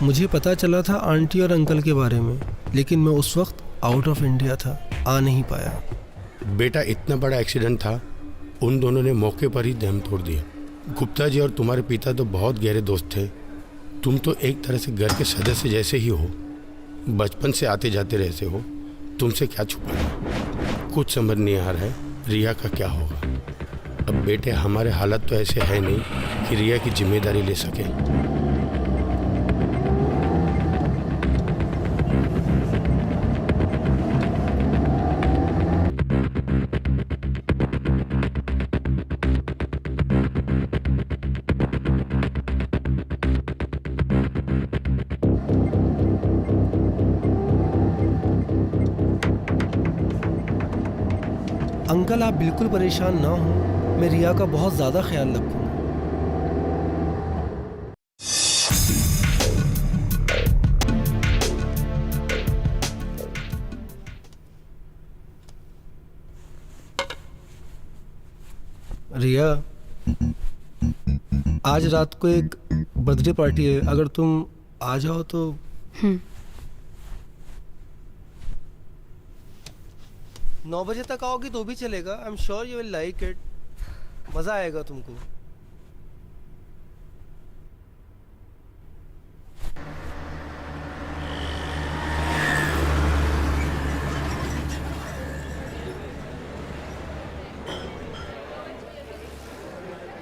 मुझे पता चला था आंटी और अंकल के बारे में, लेकिन मैं उस वक्त आउट ऑफ इंडिया था, आ नहीं पाया। बेटा इतना बड़ा एक्सीडेंट था, उन दोनों ने मौके पर ही दम तोड़ दिया। गुप्ता जी और तुम्हारे पिता तो बहुत गहरे दोस्त थे। तुम तो एक तरह से घर के सदस्य जैसे ही हो, बचपन से आते जाते रहते हो, तुमसे क्या छुपाना। कुछ समझ नहीं आ रहा है रिया का क्या होगा। अब बेटे हमारे हालत तो ऐसे है नहीं कि रिया की जिम्मेदारी ले सके। अंकल आप बिल्कुल परेशान ना हो, मैं रिया का बहुत ज़्यादा ख्याल रखूँगा। रिया, आज रात को एक बर्थडे पार्टी है, अगर तुम आ जाओ तो। 9 बजे तक आओगी तो भी चलेगा। I am sure you will like it, मज़ा आएगा तुमको।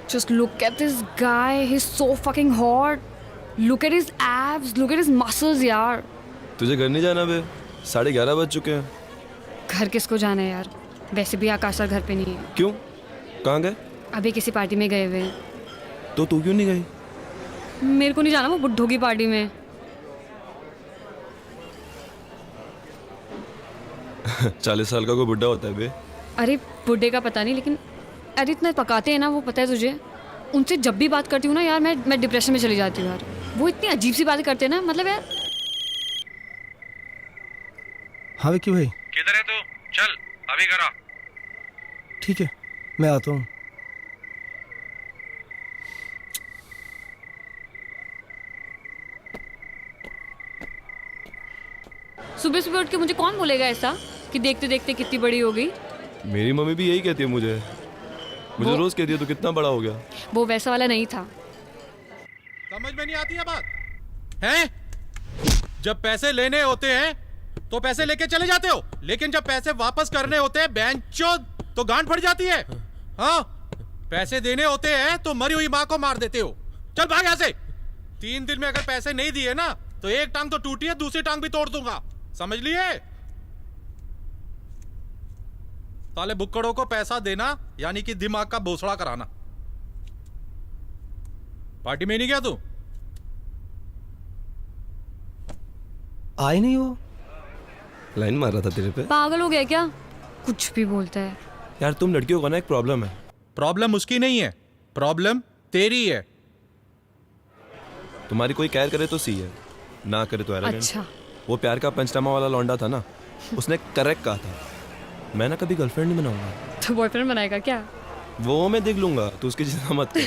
Just look at this guy, he's so fucking hot. Look at his abs, look at his muscles यार। तुझे घर नहीं जाना बे? 11:30 बज चुके हैं। घर किसको जाना है यार, वैसे भी आकाश सर घर पे नहीं है। क्यों, कहाँ गए? अभी किसी पार्टी में गए हुए हैं। तो तू क्यों नहीं गई? मेरे को नहीं जाना वो बुड्ढों की पार्टी में। 40 साल का कोई बुड्ढा होता है बे? अरे बुड्ढे का पता नहीं, लेकिन अरे इतना पकाते हैं ना वो, पता है तुझे? उनसे जब भी बात करती हूँ ना यार, मैं डिप्रेशन में चली जाती हूँ यार। वो इतनी अजीब सी बातें करते हैं ना, मतलब यार। हाँ विक्की भाई, किधर है तू? चल अभी करा। ठीक है मैं आता हूँ। सुबह सुबह उठ के मुझे कौन बोलेगा ऐसा कि देखते देखते कितनी बड़ी हो गई। मेरी मम्मी भी यही कहती है मुझे रोज कहती है तू कितना बड़ा हो गया। वो वैसा वाला नहीं था। समझ में नहीं आती है बात हैं? जब पैसे लेने होते हैं तो पैसे लेके चले जाते हो, लेकिन जब पैसे वापस करने होते हैं बेंचोद तो गांड फट जाती है। हाँ, पैसे देने होते हैं तो मरी हुई माँ को मार देते हो। चल भाग यहाँ से। 3 दिन में अगर पैसे नहीं दिए ना तो एक टांग तो टूटी है, दूसरी टांग भी तोड़ दूंगा, समझ लिए? साले बुक्कड़ों को पैसा देना यानी कि दिमाग का भोसड़ा कराना। पार्टी में नहीं गया तू? आई नहीं हो? लाइन मार रहा था तेरे पे। पागल हो गया क्या? कुछ भी बोलता है यार। तुम लड़कियों का ना एक प्रॉब्लम है। प्रॉब्लम उसकी नहीं है, प्रॉब्लम तेरी है। तुम्हारी कोई केयर करे तो सी है, ना करे तो एरोगेंट। अच्छा। वो प्यार का पंचनामा वाला लौंडा था ना, उसने करेक्ट कहा था, मैं ना कभी गर्लफ्रेंड नहीं बनाऊंगा। तो बॉयफ्रेंड बनाएगा क्या? वो मैं देख लूंगा, तू उसकी चिंता मत कर।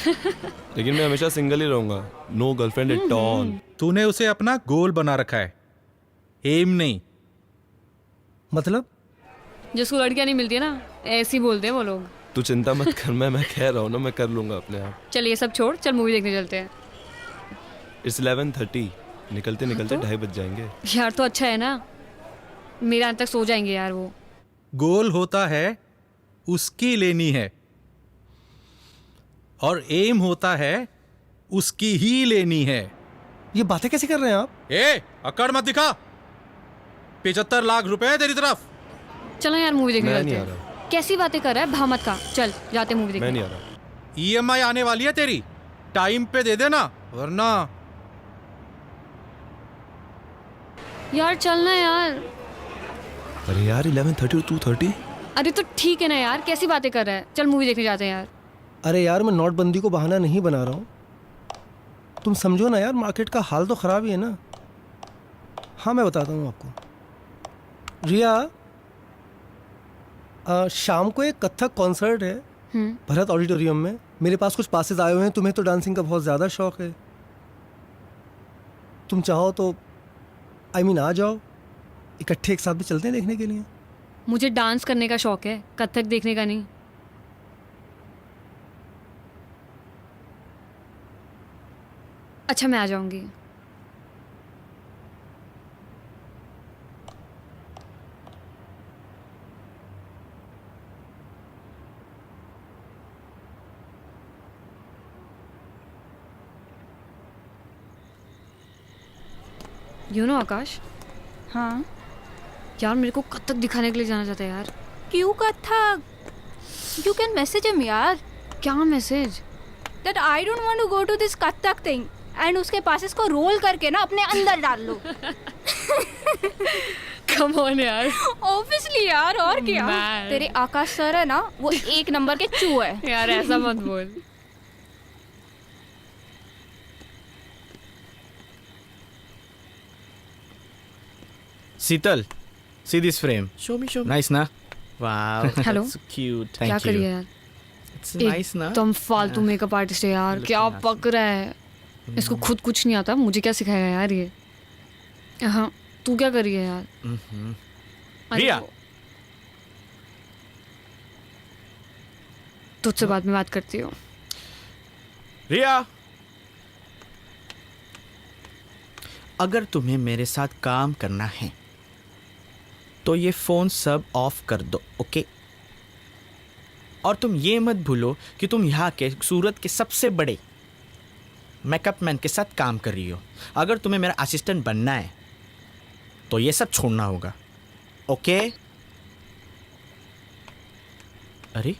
लेकिन मैं हमेशा सिंगल ही रहूंगा, नो गर्लफ्रेंड एट ऑल। तूने उसे अपना गोल बना रखा है, एम नहीं। मतलब? जिसको लड़कियां नहीं मिलती है ना, ऐसे ही बोलते हैं वो लोग। तू चिंता मत कर, मैं कह रहा हूँ ना, मैं कर लूंगा अपने आप। चल ये सब छोड़, चल मूवी देखने चलते हैं। इट्स 11:30, निकलते निकलते 2:30 बज जाएंगे। यार तो अच्छा है ना, मेरे अंत तक सो जाएंगे यार वो। गोल होता है उसकी लेनी है और एम होता है उसकी ही लेनी है। ये बातें कैसे कर रहे हैं आप? अकड़ मत दिखा। 75 लाख रुपए है तेरी तरफ। चलो यार मूवी देखने मैं चलते नहीं आ हैं। कैसी बातें कर रहा है, भामत का। चल जाते मूवी देखने। मैं नहीं आ रहा। EMI आने वाली है तेरी, टाइम पे दे देना वरना। यार चलना यार। अरे यार 11:30 और 2:30। अरे तो ठीक है ना यार, कैसी बातें कर रहा है। चल मूवी देखने जाते हैं यार। अरे यार मैं नोटबंदी को बहाना नहीं बना रहा हूँ, तुम समझो ना यार, मार्केट का हाल तो ख़राब ही है ना। हाँ मैं बताता हूँ आपको। रिया, शाम को एक कथक कॉन्सर्ट है भरत ऑडिटोरियम में। मेरे पास कुछ पासेस आए हुए हैं। तुम्हें तो डांसिंग का बहुत ज़्यादा शौक है, तुम चाहो तो आ जाओ, इकट्ठे एक साथ भी चलते हैं देखने के लिए। मुझे डांस करने का शौक है, कथक देखने का नहीं। अच्छा मैं आ जाऊंगी। आकाश, हाँ यार मेरे को कथक दिखाने के लिए जाना चाहता है यार। क्यों Kathak? You can message him यार क्या message? That I don't want to go to this Kathak thing and उसके पास इसको रोल करके ना अपने अंदर डाल लो। कम ऑन यार। ऑब्वियसली यार, और क्या। Man. तेरे आकाश सर है ना, वो एक नंबर के चू है। यार ऐसा मत बोल। Sital, see this frame. Show me. Nice, na? Wow. Hello? That's cute. क्या Thank करिए you. यार? It's nice, na? एकदम फालतू मेकअप आर्टिस्ट है यार। क्या पक रहा है? इसको खुद कुछ नहीं आता, मुझे क्या सिखाएगा यार ये। हाँ, तू क्या करिए यार? अरे रिया! वो- तुझसे बाद में बात करती हूँ। रिया! अगर तुम्हें मेरे साथ काम करना है तो ये फ़ोन सब ऑफ कर दो, ओके? और तुम ये मत भूलो कि तुम यहाँ के सूरत के सबसे बड़े मेकअप मैन के साथ काम कर रही हो। अगर तुम्हें मेरा असिस्टेंट बनना है तो ये सब छोड़ना होगा, ओके? अरे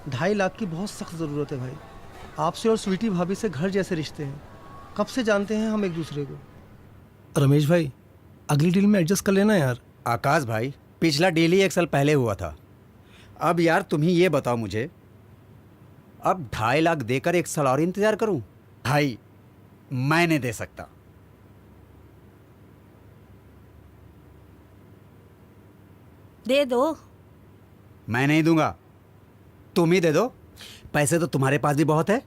ढाई लाख की बहुत सख्त ज़रूरत है भाई। आपसे और स्वीटी भाभी से घर जैसे रिश्ते हैं, कब से जानते हैं हम एक दूसरे को। रमेश भाई, अगली डील में एडजस्ट कर लेना यार। आकाश भाई, पिछला डील ही 1 साल पहले हुआ था। अब यार तुम ही ये बताओ मुझे, अब 2.5 लाख देकर 1 साल और इंतजार करूं? भाई मैं नहीं दे सकता। दे दो। मैं नहीं दूंगा, तुम ही दे दो। पैसे तो तुम्हारे पास भी बहुत है।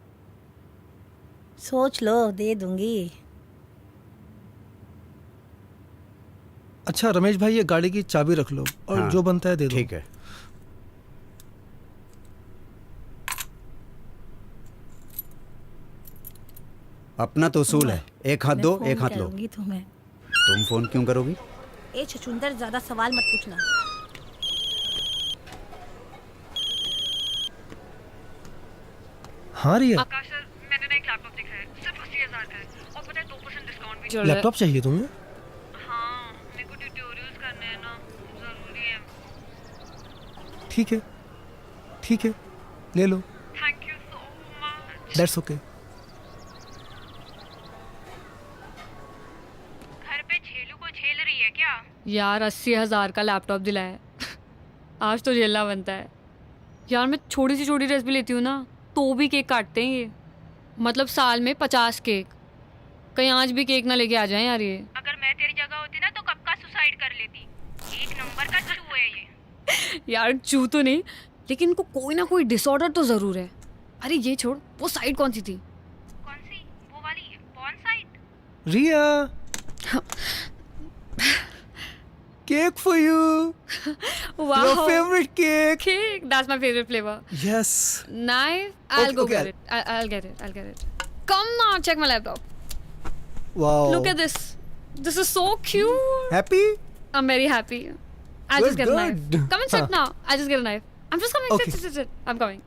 सोच लो, दे दूंगी। अच्छा रमेश भाई, ये गाड़ी की चाबी रख लो और हाँ, जो बनता है दे दो। ठीक है। अपना तो उसूल है, एक हाथ मैं दो फोन एक हाथ लो। करूंगी तुम्हें। तुम फोन क्यों करोगी? ए छछुंदर, ज्यादा सवाल मत पूछना। हाँ रिया, आकाश सर, मैंने ना एक लैपटॉप देखा है, सिर्फ 80,000 का है और पता है 2% डिस्काउंट भी चल रहा है। लैपटॉप चाहिए तुम्हें? हाँ, मेरे को ट्यूटोरियल्स करने हैं ना, जरूरी है। ठीक है, ठीक है, ले लो। Thank you so much. That's okay. घर पे छेलू को झेल रही है क्या? यार 80,000 का लैपटॉप दिलाया आज तो झेलना बनता है यार। मैं छोटी सी छोटी ड्रेस भी लेती हूँ ना तो भी केक काटते हैं ये। मतलब साल में 50 केक। कहीं आज भी केक ना लेके आ जाएं यार ये। अगर मैं तेरी जगह होती ना तो कब का सुसाइड कर लेती। एक नंबर का चू है ये। यार चू तो नहीं, लेकिन इनको कोई ना कोई डिसऑर्डर तो ज़रूर है। अरे ये छोड़, वो साइड कौन सी थी? कौन सी? वो वाली porn site? Riya, cake for you. Wow. Your favorite cake. Cake. That's my favorite flavor. Yes. Knife. I'll Okay, go okay. get it. I'll get it. I'll get it. Come now, check my laptop. Wow. Look at this. This is so cute. Happy? I'm very happy. I'll just Good, get a knife. good. Come and sit Huh. now. I'll just get a knife. I'm just coming. Okay. Sit. I'm coming.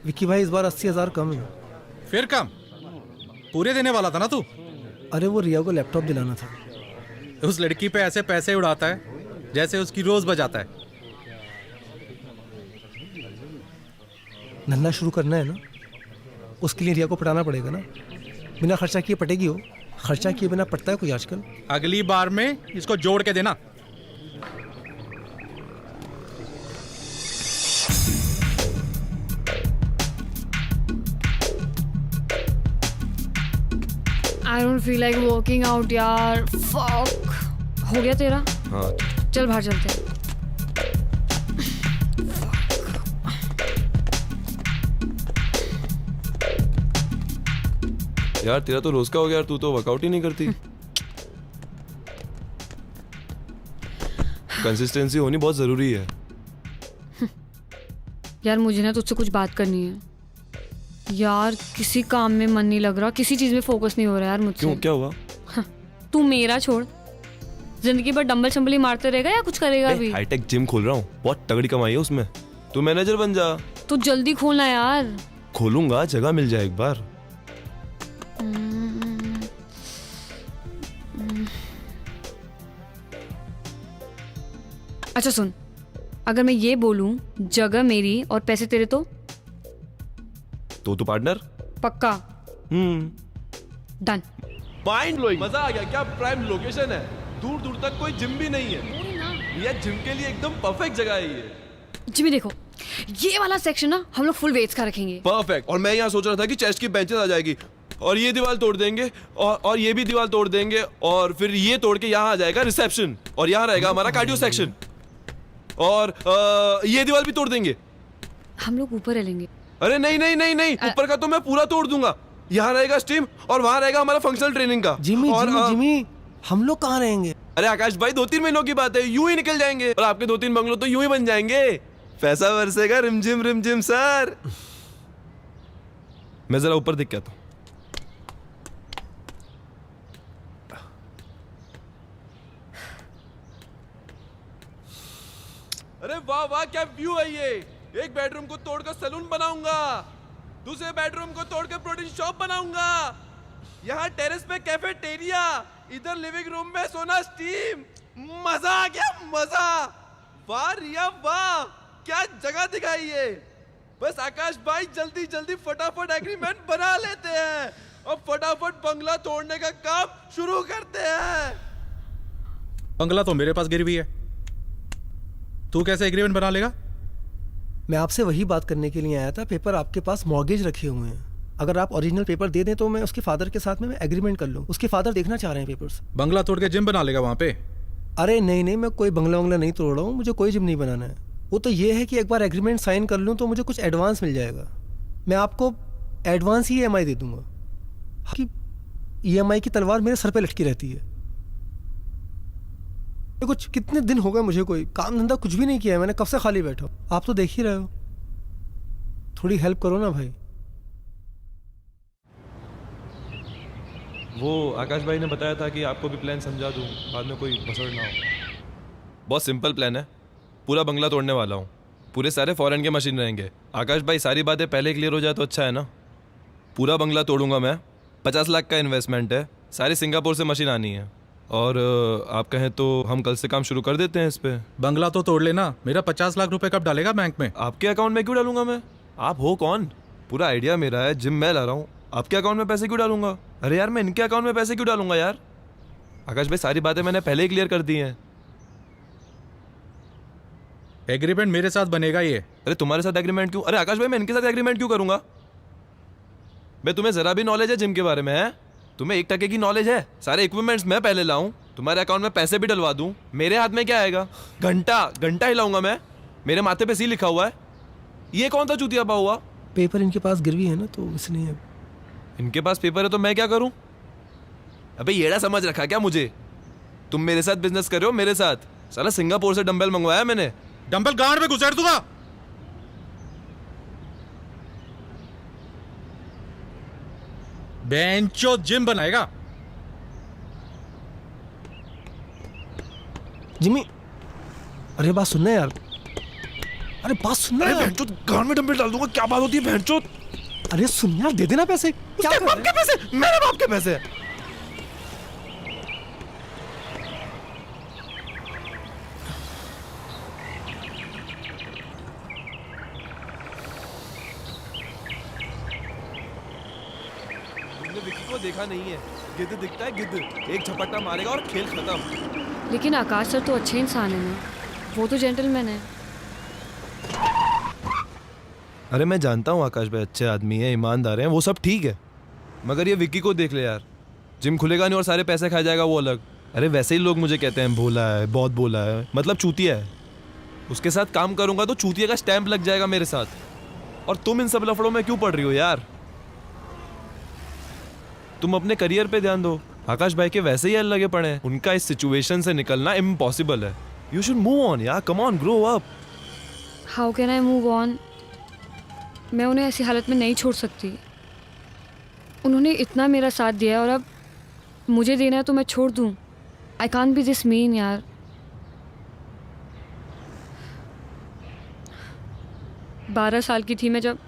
Vicky भाई, इस बार 80,000 कम है। फिर कम? पूरे देने वाला था ना तू। अरे वो रिया को लैपटॉप दिलाना था। उस लड़की पे ऐसे पैसे उड़ाता है जैसे उसकी रोज बजाता है। धंधा शुरू करना है ना, उसके लिए रिया को पटाना पड़ेगा ना। बिना खर्चा किए पटेगी हो? खर्चा किए बिना पटता है कोई आजकल? अगली बार में इसको जोड़ के देना। I don't feel like working out यार। फक। हो गया तेरा? हाँ चल बाहर चलते हैं। यार तेरा तो रोज का हो गया यार, तू तो वर्कआउट ही नहीं करती। कंसिस्टेंसी होनी बहुत जरूरी है। यार मुझे ना तुझसे कुछ बात करनी है यार। किसी काम में मन नहीं लग रहा, किसी चीज में फोकस नहीं हो रहा यार मुझसे। क्यों, क्या हुआ? तू मेरा छोड़, जिंदगी भर डंबल शंबल ही मारते रहेगा या कुछ करेगा भी? हाईटेक जिम खोल रहा हूँ, बहुत तगड़ी कमाई है उसमें। तू मैनेजर बन जा। तू जल्दी खोलना यार। खोलूंगा, जगह मिल जाए एक बार। अच्छा सुन, अगर मैं ये बोलूं जगह मेरी और पैसे तेरे तो पार्टनर पक्का? डन। माइंड ब्लोइंग, मजा आ गया। क्या प्राइम लोकेशन है, दूर दूर तक कोई जिम भी नहीं है। ये जिम के लिए एकदम परफेक्ट जगह है ये। जिमी देखो, ये वाला सेक्शन ना हम लोग फुल वेट्स का रखेंगे। परफेक्ट। और मैं यहाँ सोच रहा था कि चेस्ट की बेंचेस आ जाएगी और ये दीवार तोड़ देंगे और ये भी दीवार तोड़ देंगे और फिर ये तोड़ के यहाँ आ जाएगा रिसेप्शन और यहाँ रहेगा हमारा कार्डियो सेक्शन और ये दीवार भी तोड़ देंगे। हम लोग ऊपर रह लेंगे। अरे नहीं नहीं नहीं नहीं, ऊपर का तो मैं पूरा तोड़ दूंगा। यहाँ रहेगा स्टीम और वहाँ रहेगा हमारा फंक्शनल ट्रेनिंग का। जिमी और जिमी जिमी, हम लोग कहाँ रहेंगे? अरे आकाश भाई, 2-3 महीनों की बात है, यूं ही निकल जाएंगे और आपके 2-3 बंगलो तो यूं ही बन जाएंगे। पैसा बरसेगा रिमझिम सर। मैं जरा ऊपर देख के आता हूं। अरे वाह वाह, क्या व्यू है ये। एक बेडरूम को तोड़कर सैलून बनाऊंगा, दूसरे बेडरूम को तोड़कर प्रोटीन शॉप बनाऊंगा, यहाँ टेरेस पे कैफेटेरिया, इधर लिविंग रूम में सोना स्टीम। मजा आ गया, मजा। वाह रिया वाह, क्या जगह दिखाई है। बस आकाश भाई जल्दी जल्दी फटाफट एग्रीमेंट बना लेते हैं और फटाफट बंगला तोड़ने का काम शुरू करते हैं। बंगला तो मेरे पास गिरी हुई है, तू कैसे एग्रीमेंट बना लेगा? मैं आपसे वही बात करने के लिए आया था। पेपर आपके पास मॉर्गेज रखे हुए हैं, अगर आप ओरिजिनल पेपर दे दें तो मैं उसके फादर के साथ में मैं एग्रीमेंट कर लूँ। उसके फादर देखना चाह रहे हैं पेपर्स। बंगला तोड़ के जिम बना लेगा वहां पे? अरे नहीं नहीं, मैं कोई बंगला वंगला नहीं तोड़ रहा हूँ, मुझे कोई जिम नहीं बनाना है। वो तो ये है कि एक बार एग्रीमेंट साइन कर लूँ तो मुझे कुछ एडवांस मिल जाएगा। मैं आपको एडवांस ही EMI दे दूंगा। कि EMI की तलवार मेरे सर पे लटकी रहती है। कुछ कितने दिन हो गए मुझे कोई काम धंधा कुछ भी नहीं किया है, मैंने कब से खाली बैठा हूँ। आप तो देख ही रहे हो, थोड़ी हेल्प करो ना भाई। वो आकाश भाई ने बताया था कि आपको भी प्लान समझा दूं, बाद में कोई मसड़ ना हो। बहुत सिंपल प्लान है, पूरा बंगला तोड़ने वाला हूँ, पूरे सारे फॉरेन के मशीन रहेंगे। आकाश भाई सारी बातें पहले क्लियर हो जाए तो अच्छा है ना। पूरा बंगला तोड़ूंगा मैं, 50 लाख का इन्वेस्टमेंट है, सारी सिंगापुर से मशीन आनी है और आप कहें तो हम कल से काम शुरू कर देते हैं इस पे। बंगला तो तोड़ लेना, मेरा 50 लाख रुपए कब डालेगा बैंक में? आपके अकाउंट में क्यों डालूंगा मैं? आप हो कौन? पूरा आइडिया मेरा है, जिम मैं ला रहा हूँ, आपके अकाउंट में पैसे क्यों डालूंगा? अरे यार मैं इनके अकाउंट में पैसे क्यों डालूंगा यार? आकाश भाई सारी बातें मैंने पहले ही क्लियर कर दी हैं। एग्रीमेंट मेरे साथ बनेगा ये। अरे तुम्हारे साथ एग्रीमेंट क्यों? अरे आकाश भाई मैं इनके साथ एग्रीमेंट क्यों करूंगा? मैं तुम्हें जरा भी नॉलेज है जिम के बारे में? है तुम्हें 1% की नॉलेज है? सारे इक्विपमेंट्स मैं पहले लाऊं, तुम्हारे अकाउंट में पैसे भी डलवा दूं, मेरे हाथ में क्या आएगा? घंटा हिलाऊंगा मैं, मेरे माथे पे सी लिखा हुआ है। ये कौन सा चूतिया पा हुआ? पेपर इनके पास गिरवी है ना, तो इसलिए। इनके पास पेपर है तो मैं क्या करूं? अबे येड़ा समझ रखा क्या मुझे? तुम मेरे साथ बिजनेस कर रहे हो, मेरे साथ। साला सिंगापुर से डंबल मंगवाया मैंने। डंबल गांड में घुसेड़ दूंगा। बेंचो जिम बनाएगा। जिमी, अरे बात सुनना यार, अरे बात सुनना यार। गांड में डंबल डाल दूंगा, क्या बात होती है बहनचोद? अरे सुन यार, दे देना पैसे, क्या कर रहे हैं? पैसे, मेरे बाप के पैसे। तुमने विकी को देखा नहीं है, गिद्ध दिखता है गिद्ध, एक झपट्टा मारेगा और खेल खत्म। लेकिन आकाश सर तो अच्छे इंसान है ना, वो तो जेंटलमैन है। अरे मैं जानता हूँ आकाश भाई अच्छे आदमी है, ईमानदार हैं, वो सब ठीक है, मगर ये विक्की को देख ले यार, जिम खुलेगा नहीं और सारे पैसे खा जाएगा वो अलग। अरे वैसे ही लोग मुझे कहते हैं भोला है, बहुत भोला है, मतलब चूतिया है। उसके साथ काम करूंगा तो चूतिया का स्टैंप लग जाएगा मेरे साथ। और तुम इन सब लफड़ों में क्यों पड़ रही हो यार? तुम अपने करियर पे ध्यान दो। आकाश भाई के वैसे ही हल लगे पड़े हैं, उनका इस सिचुएशन से निकलना इम्पॉसिबल है। यू शुड मूव ऑन यार, come on, grow up. How can I move on? मैं उन्हें ऐसी हालत में नहीं छोड़ सकती। उन्होंने इतना मेरा साथ दिया है और अब मुझे देना है तो मैं छोड़ दूँ? I can't be this mean यार। बारह साल की थी मैं जब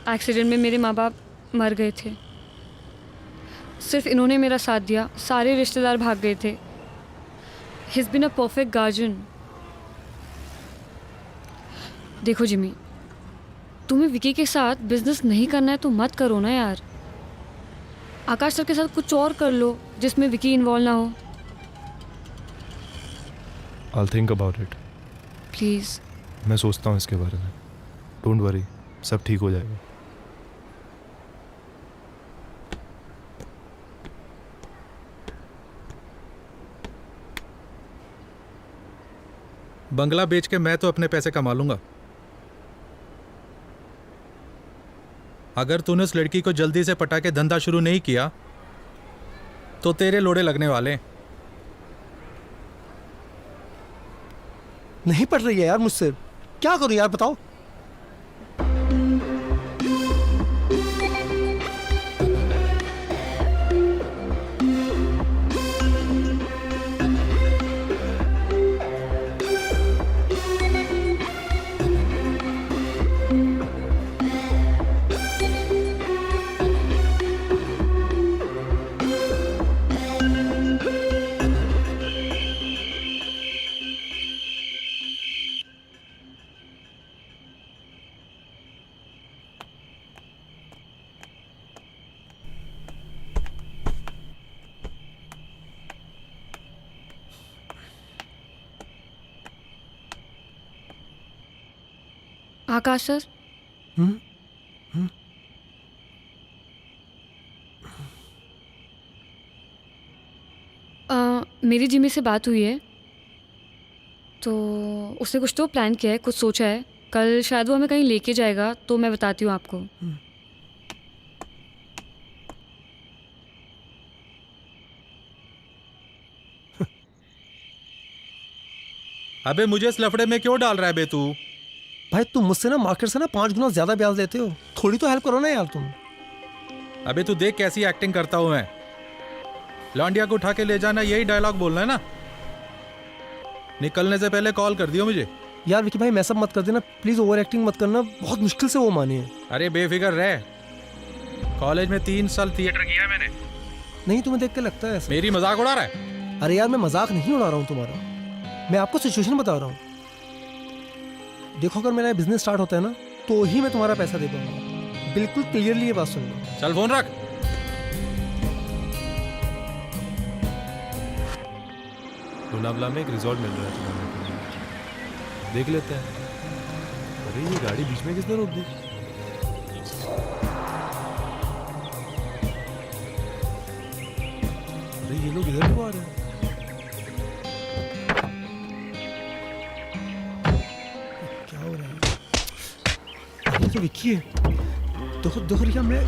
एक्सीडेंट में मेरे माँ बाप मर गए थे। सिर्फ इन्होंने मेरा साथ दिया, सारे रिश्तेदार भाग गए थे। He is been a perfect guardian. देखो जिमी, तुम्हें विकी के साथ बिजनेस नहीं करना है तो मत करो ना यार। आकाश सर के साथ कुछ और कर लो जिसमें विकी इन्वॉल्व ना हो। I'll think about it. Please. मैं सोचता हूँ इसके बारे में। डोंट वरी, सब ठीक हो जाएगा। बंगला बेच के मैं तो अपने पैसे कमा लूंगा। अगर तूने उस लड़की को जल्दी से पटा के धंधा शुरू नहीं किया तो तेरे लोड़े लगने वाले। नहीं पड़ रही है यार मुझसे, क्या करूं यार बताओ। आकाश सर, मेरी जिमी से बात हुई है तो उसने कुछ तो प्लान किया है, कुछ सोचा है। कल शायद वो हमें कहीं लेके जाएगा तो मैं बताती हूँ आपको। अबे मुझे इस लफड़े में क्यों डाल रहा है बे तू? भाई तुम मुझसे ना मार्केट से ना 5 गुना ज्यादा ब्याज देते हो, थोड़ी तो हेल्प करो ना यार तुम। अबे तू देख कैसी एक्टिंग करता हूं मैं। लौंडिया को उठा के ले जाना, यही डायलॉग बोलना है ना? निकलने से पहले कॉल कर दियो मुझे। यार विकी भाई मैसअप मत कर देना प्लीज, ओवर एक्टिंग मत करना, बहुत मुश्किल से वो मानी है। अरे बेफिक्र रह, कॉलेज में 3 साल थिएटर किया है मैंने। नहीं तुम्हें देख के लगता है ऐसा। मेरी मजाक उड़ा रहा है? अरे यार मैं मजाक नहीं उड़ा रहा हूँ तुम्हारा, मैं आपको सिचुएशन बता रहा हूँ। देखो अगर मेरा बिजनेस स्टार्ट होता है ना तो ही मैं तुम्हारा पैसा दे पाऊंगा, बिल्कुल क्लियरली ये बात सुन लो। चल फोन रख। लोनावला में एक रिजॉर्ट मिल रहा है तुम्हारे के लिए, देख लेते हैं। अरे ये गाड़ी बीच में किसने रोक दी? अरे ये लोग इधर क्यों आ रहे हैं? क्या हो रहा है? ये तो विक्की है। देखो रिया, मैं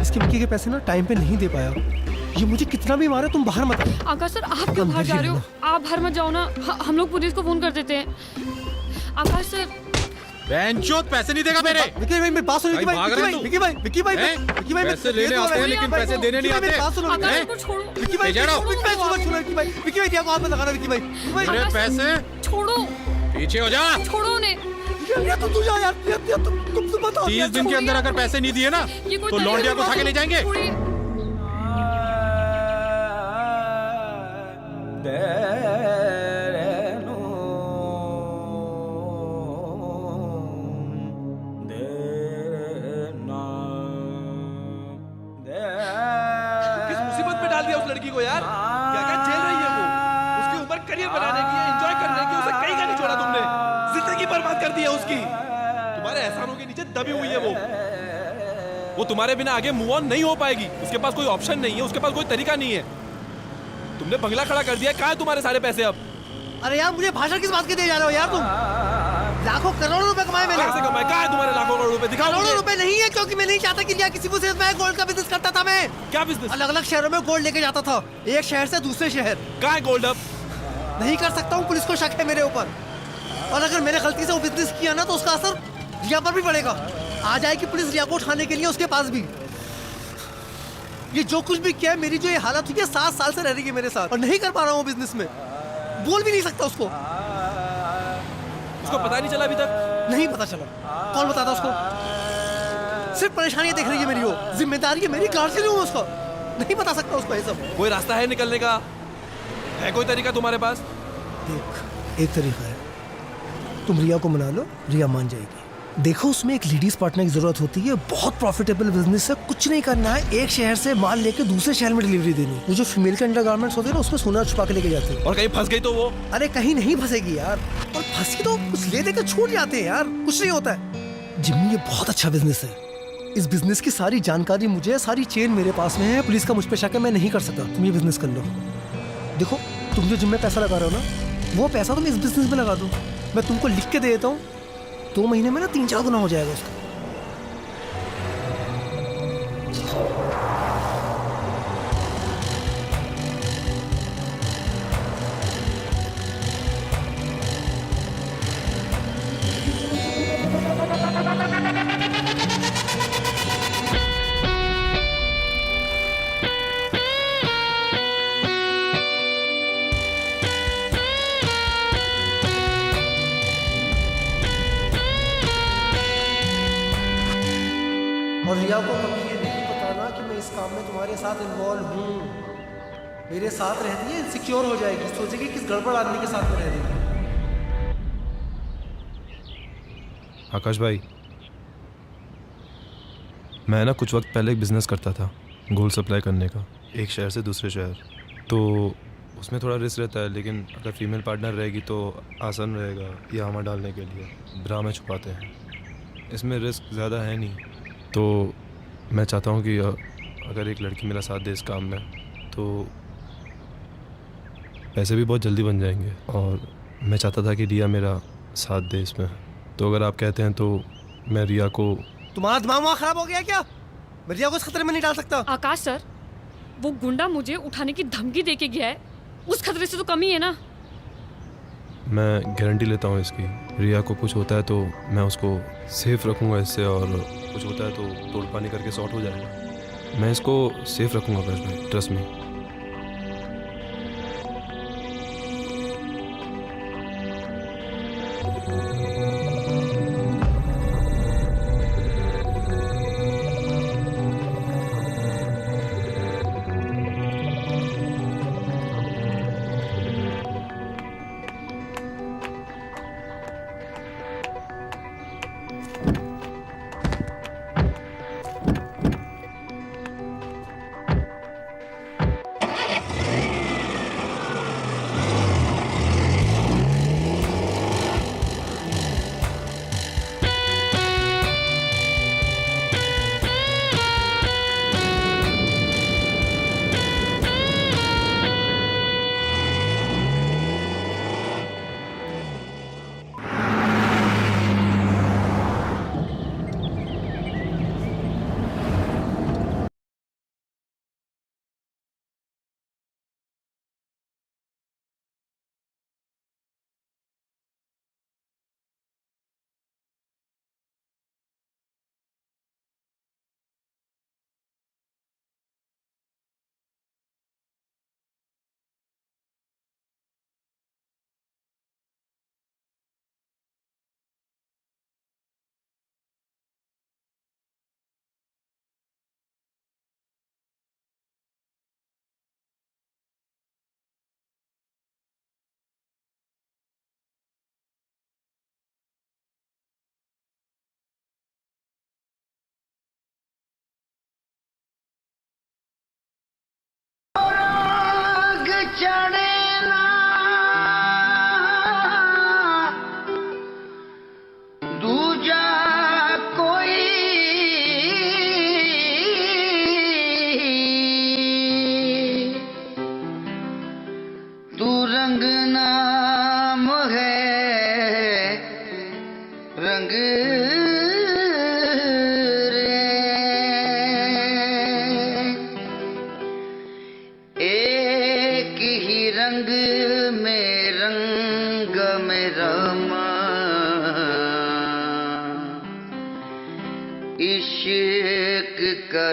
इसके विक्की के पैसे ना टाइम पे नहीं दे पाया। ये मुझे कितना भी मारे, तुम बाहर मत आओ। आकाश सर आप क्यों बाहर जा रहे हो? आप बाहर मत जाओ ना, हम लोग पुलिस को फोन कर देते हैं। आकाश सर, बेंचोत पैसे नहीं देगा मेरे। विक्की भाई मेरी बात सुनो। विक्की भाई पैसे लेने आते हैं लेकिन पैसे देने नहीं आते। आकाश सर को छोड़ो। विक्की भाई क्या आप लगा रहा? विक्की भाई मेरे पैसे छोड़ो, पीछे हो जा। छोड़ो उन्हें। रिया तू जा यार, रिया तुम बताओ। 30 दिन के अंदर अगर पैसे नहीं दिए ना ये कोई तो लौंडिया को उठा के ले जाएंगे। छोड़िए। किस मुसीबत में डाल दिया उस लड़की को यार, क्या क्या झेल रही है वो। उसकी उम्र करियर बनाने की है, एंजॉय करने की, उसे कहीं का नहीं छोड़ा तुमने, जिंदगी बर्बाद कर दी है उसकी। तुम्हारे एहसानों के नीचे दबी हुई है वो तुम्हारे बिना आगे मूव ऑन नहीं हो पाएगी। उसके पास कोई ऑप्शन नहीं है, उसके पास कोई तरीका नहीं है। तुमने बंगला खड़ा कर दिया, कहाँ है तुम्हारे सारे पैसे अब? अरे यार मुझे भाषण किस बात के दे जा रहे हो यार तुम? लाखों करोड़ों रुपए कमाए मैंने। कहाँ से कमाए? कहाँ है तुम्हारे लाखों करोड़ रुपए? दिखाओ करोड़ों मुझे। रुपए नहीं है, क्योंकि मैं नहीं चाहता कि रिया किसी मुझसे। मैं गोल्ड का बिजनेस करता था। मैं क्या बिजनेस? अलग अलग शहरों में गोल्ड लेके जाता था, एक शहर से दूसरे शहर। कहाँ है गोल्ड अब? नहीं कर सकता हूँ, पुलिस को शक है मेरे ऊपर। और अगर मैंने गलती से वो बिजनेस किया ना तो उसका असर रिया पर भी पड़ेगा। आ जाएगी पुलिस रिया को उठाने के लिए उसके पास भी। ये जो कुछ भी किया है, मेरी जो ये हालत हुई है, 7 साल से रह रही है मेरे साथ और नहीं कर पा रहा हूँ बिजनेस में। बोल भी नहीं सकता उसको पता नहीं चला अभी तक? नहीं पता चला। कौन बताता उसको? सिर्फ परेशानियां देख रही है मेरी वो। जिम्मेदारी है मेरी, गार्जियन हूँ उसका। नहीं बता सकता उसको ये सब। कोई रास्ता है निकलने का? है कोई तरीका तुम्हारे पास? देख, एक तरीका है, तुम रिया को मना लो, रिया मान जाएगी। देखो उसमें एक लेडीज पार्टनर की जरूरत होती है। बहुत प्रॉफिटेबल बिजनेस है, कुछ नहीं करना है, एक शहर से माल लेके दूसरे शहर में डिलीवरी देनी। वो जो फीमेल के अंडरगारमेंट्स होते हैं ना, उसमें सोना छुपा के लेके जाते हैं। और कहीं फंस गई तो वो? अरे कहीं नहीं फंसेगी यार, और फंसी तो कुछ ले देकर छूट जाते हैं यार, कुछ नहीं होता है। जिम्मी ये बहुत अच्छा बिजनेस है। इस बिजनेस की सारी जानकारी मुझे, सारी चेन मेरे पास में है। पुलिस का मुझ पर शक है, मैं नहीं कर सकता। तुम ये बिजनेस कर लो। देखो तुम जो जिम में पैसा लगा रहे हो ना, वो पैसा तुम इस बिजनेस में लगा दो। मैं तुमको लिख के दे देता हूँ, 2 महीने में ना 3-4 गुना हो जाएगा उसका। और रिया को कभी ये नहीं बताना कि मैं इस काम में तुम्हारे साथ इन्वॉल्व हूँ। मेरे साथ रहती है, इनसिक्योर हो जाएगी, सोचेगी किस गड़बड़ आदमी के साथ में रह रही है। आकाश भाई, मैं ना कुछ वक्त पहले एक बिजनेस करता था, गोल्ड सप्लाई करने का, एक शहर से दूसरे शहर। तो उसमें थोड़ा रिस्क रहता है, लेकिन अगर फीमेल पार्टनर रहेगी तो आसान रहेगा ये हमा डालने के लिए। ब्रा में छुपाते हैं, इसमें रिस्क ज़्यादा है नहीं। तो मैं चाहता हूँ कि अगर एक लड़की मेरा साथ दे इस काम में तो पैसे भी बहुत जल्दी बन जाएंगे। और मैं चाहता था कि रिया मेरा साथ दे इसमें। तो अगर आप कहते हैं तो मैं रिया को... तुम्हारा दिमाग वहाँ खराब हो गया क्या? मैं रिया को इस खतरे में नहीं डाल सकता। आकाश सर, वो गुंडा मुझे उठाने की धमकी दे के गया है, उस खतरे से तो कम ही है ना। मैं गारंटी लेता हूँ इसकी, रिया को कुछ होता है तो मैं उसको सेफ रखूँगा इससे, और कुछ होता है तो तोड़ पानी करके सॉर्ट हो जाएगा। मैं इसको सेफ रखूँगा आकाश भाई, ट्रस्ट मी।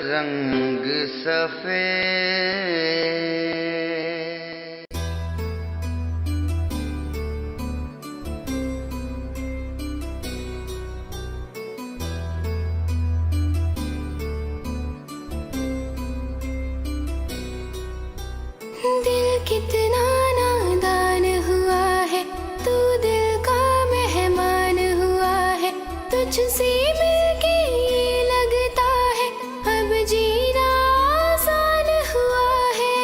रंग सफेद। दिल कितना नादान हुआ है, तू दिल का मेहमान हुआ है। तुझसे मिलके ये लगता है अब जीना आसान हुआ है।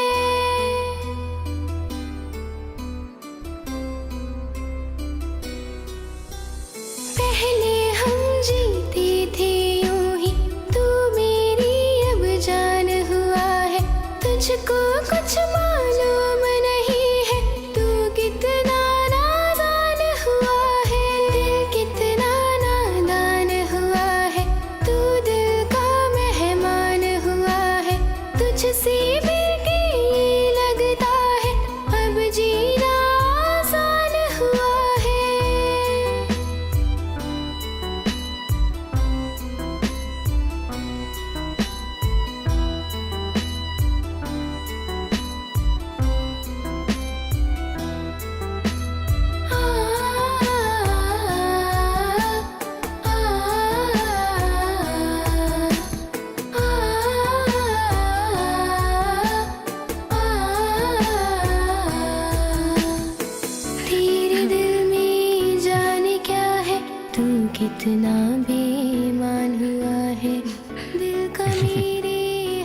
पहले हम जीते थे यूं ही, तू मेरी अब जान हुआ है। तुझको कुछ मालूम नहीं है, तू कितना नादान हुआ है। दिल कितना नादान हुआ है, तू दिल का मेहमान हुआ है। तुझसे मिलके ये लगता है अब जीना आसान हुआ है। तेरे दिल में जाने क्या है, तू कितना बेईमान हुआ है। दिल का मेरे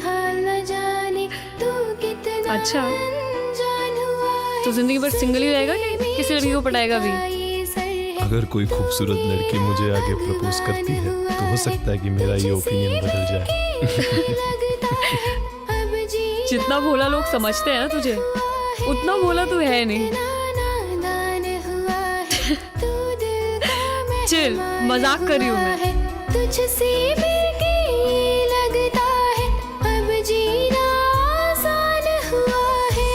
हाल न जाने, तू कितना अच्छा। अनजान हुआ है। तो जिंदगी भर सिंगल ही रहेगा कि किसी लड़की को पटाएगा भी? अगर कोई खूबसूरत लड़की मुझे आगे प्रपोज करती है तो हो सकता है कि मेरा ये ओपिनियन बदल जाए। जितना भोला लोग समझते हैं ना तुझे, उतना भोला तू है नहीं। चिल, मजाक कर रही हूँ मैं। तुझसे मिलके ये लगता है अब जीना आसान हुआ है।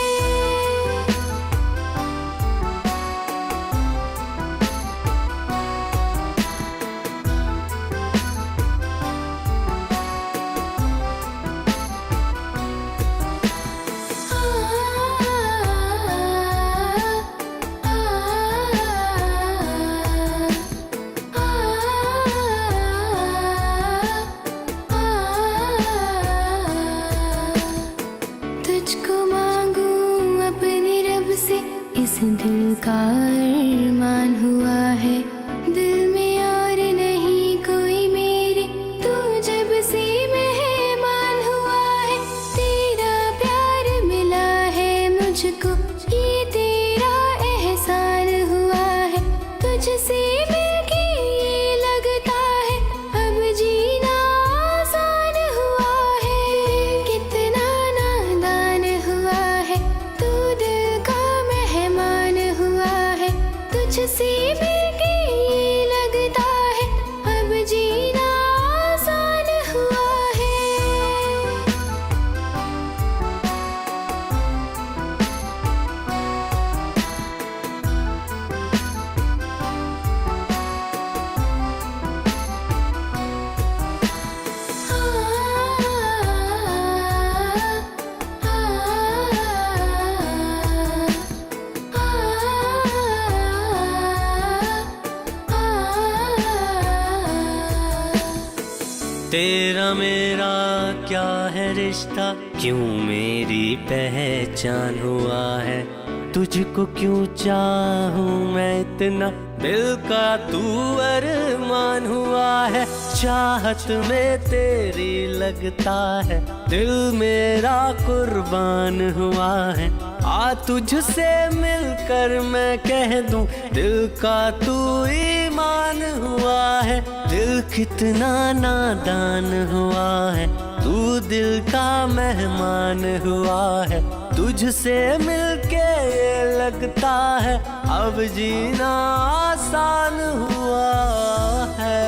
तुझको मांगू अपने रब से, इस दिल का अरमान हुआ है। दिल में और नहीं कोई मेरे, तू जब से मेहमान हुआ है। तेरा प्यार मिला है मुझको, ये तेरा एहसान हुआ है। तुझसे मिलके ये लगता है अब जीना आसान हुआ है। कितना नादान हुआ है, तू दिल का मेहमान हुआ है। तुझसे मिलके ये लगता है अब जीना आसान हुआ है। तेरा मेरा क्या है रिश्ता, क्यों मेरी पहचान हुआ है। तुझको क्यों चाहूं मैं इतना, दिल का तू अरमान हुआ है। चाहत में तेरी लगता है दिल मेरा कुर्बान हुआ है। आ तुझसे मिलकर मैं कह दूं, दिल का तू ईमान हुआ है। दिल कितना नादान हुआ है, तू दिल का मेहमान हुआ है। तुझसे मिलके ये लगता है अब जीना आसान हुआ है।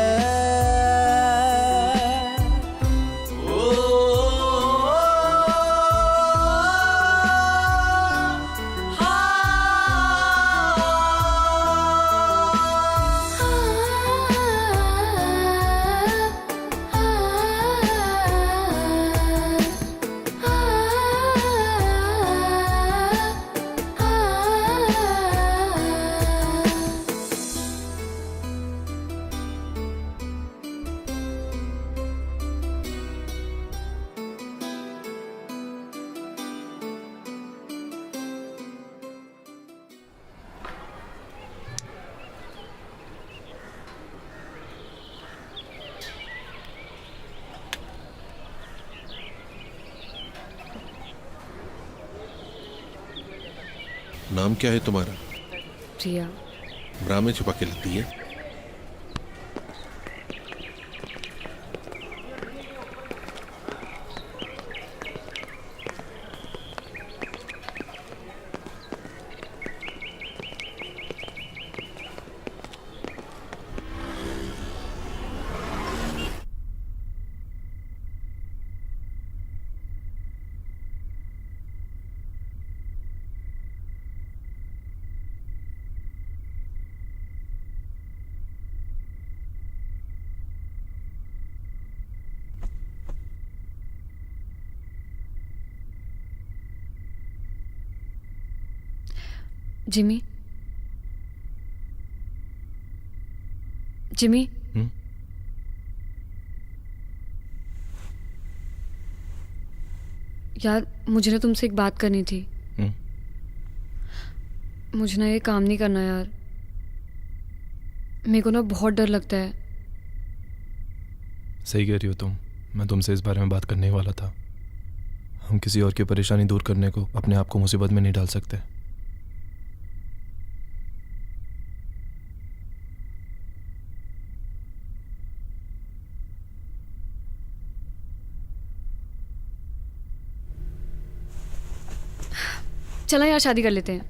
नाम क्या है तुम्हारा? रिया। ब्रा में छुपा के लेती है। जिमी, जिमी, यार मुझे ना तुमसे एक बात करनी थी। मुझे ना ये काम नहीं करना यार। मेरे को ना बहुत डर लगता है। सही कह रही हो तुम। मैं तुमसे इस बारे में बात करने ही वाला था। हम किसी और की परेशानी दूर करने को अपने आप को मुसीबत में नहीं डाल सकते। चला यार शादी कर लेते हैं।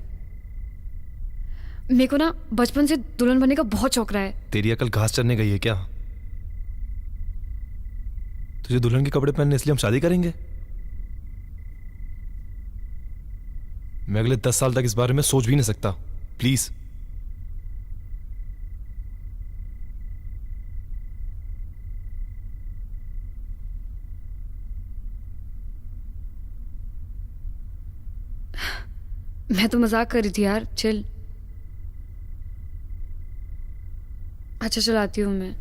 मेरे को ना बचपन से दुल्हन बनने का बहुत शौक रहा है। तेरी अकल घास चरने गई है क्या? तुझे दुल्हन के कपड़े पहनने इसलिए हम शादी करेंगे? मैं अगले 10 साल तक इस बारे में सोच भी नहीं सकता। प्लीज। मैं तो मजाक कर रही थी यार, चिल। अच्छा चलाती हूँ मैं।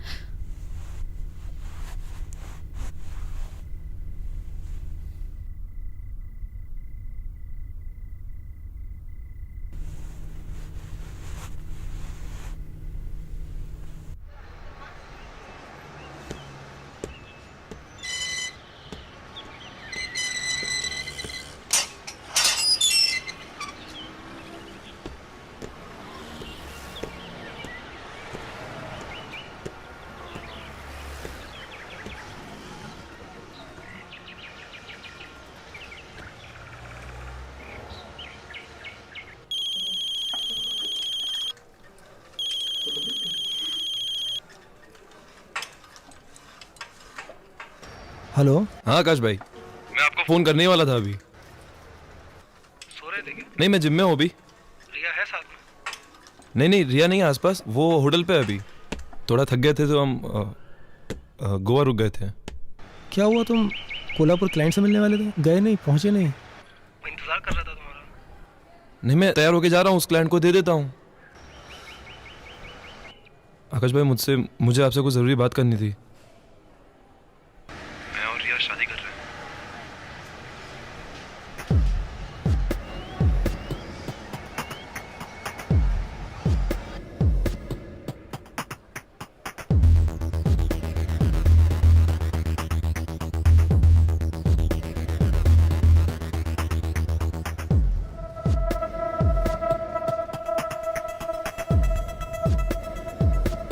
हेलो। हाँ आकाश भाई, मैं आपको फोन करने ही वाला था अभी। सो रहे थे क्या? नहीं, मैं जिम में हूँ अभी। रिया है साथ में? नहीं, रिया नहीं है आसपास। वो होटल पे है अभी। थोड़ा थक गए थे तो हम गोवा रुक गए थे। क्या हुआ, तुम कोल्हापुर क्लाइंट से मिलने वाले थे, गए नहीं, पहुंचे नहीं? मैं इंतजार कर रहा था तुम्हारा। नहीं, मैं तैयार होके जा रहा हूँ, उस क्लाइंट को दे देता हूँ। आकाश भाई, मुझे आपसे कुछ ज़रूरी बात करनी थी। मैं और रिया शादी कर रहे हैं।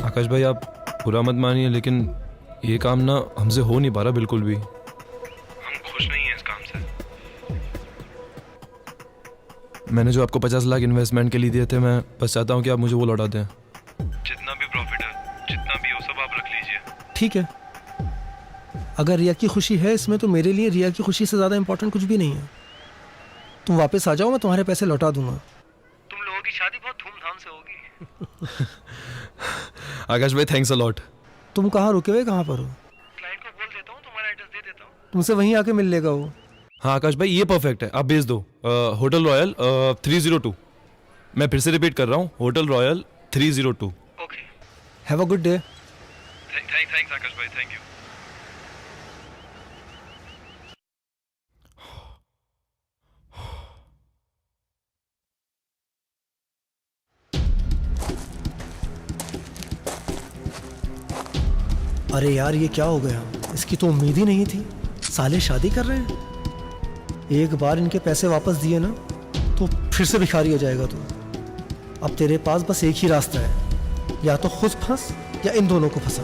आकाश भाई, आप बुरा मत मानिए, लेकिन ये काम ना हमसे हो नहीं पा रहा बिल्कुल भी। हम खुश नहीं हैं इस काम से। मैंने जो आपको 50 लाख इन्वेस्टमेंट के लिए दिए थे, मैं बस चाहता हूँ कि आप मुझे वो लौटा दें। जितना भी प्रॉफिट है, जितना भी हो, सब आप रख लीजिए। ठीक है, अगर रिया की खुशी है इसमें, तो मेरे लिए रिया की खुशी से ज़्यादा इंपॉर्टेंट कुछ भी नहीं है। तुम वापस आ जाओ, मैं तुम्हारे पैसे लौटा दूंगा। तुम लोगों की शादी बहुत धूमधाम से होगी। आकाश भाई, थैंक्स अ लॉट। तुम कहाँ रुके हुए, कहाँ पर हो? क्लाइंट को बोल देता हूँ, तुम्हारा एड्रेस दे देता हूँ। तुमसे वहीं आके मिल लेगा वो। हाँ आकाश भाई, ये परफेक्ट है, आप भेज दो। Hotel Royal 302। मैं फिर से रिपीट कर रहा हूँ, Hotel Royal 302। Okay, have a good day. Thanks Akash भाई, थैंक यू। अरे यार, ये क्या हो गया? इसकी तो उम्मीद ही नहीं थी। साले शादी कर रहे हैं। एक बार इनके पैसे वापस दिए ना, तो फिर से भिखारी हो जाएगा तू। अब तेरे पास बस एक ही रास्ता है, या तो खुद फंस या इन दोनों को फंसा।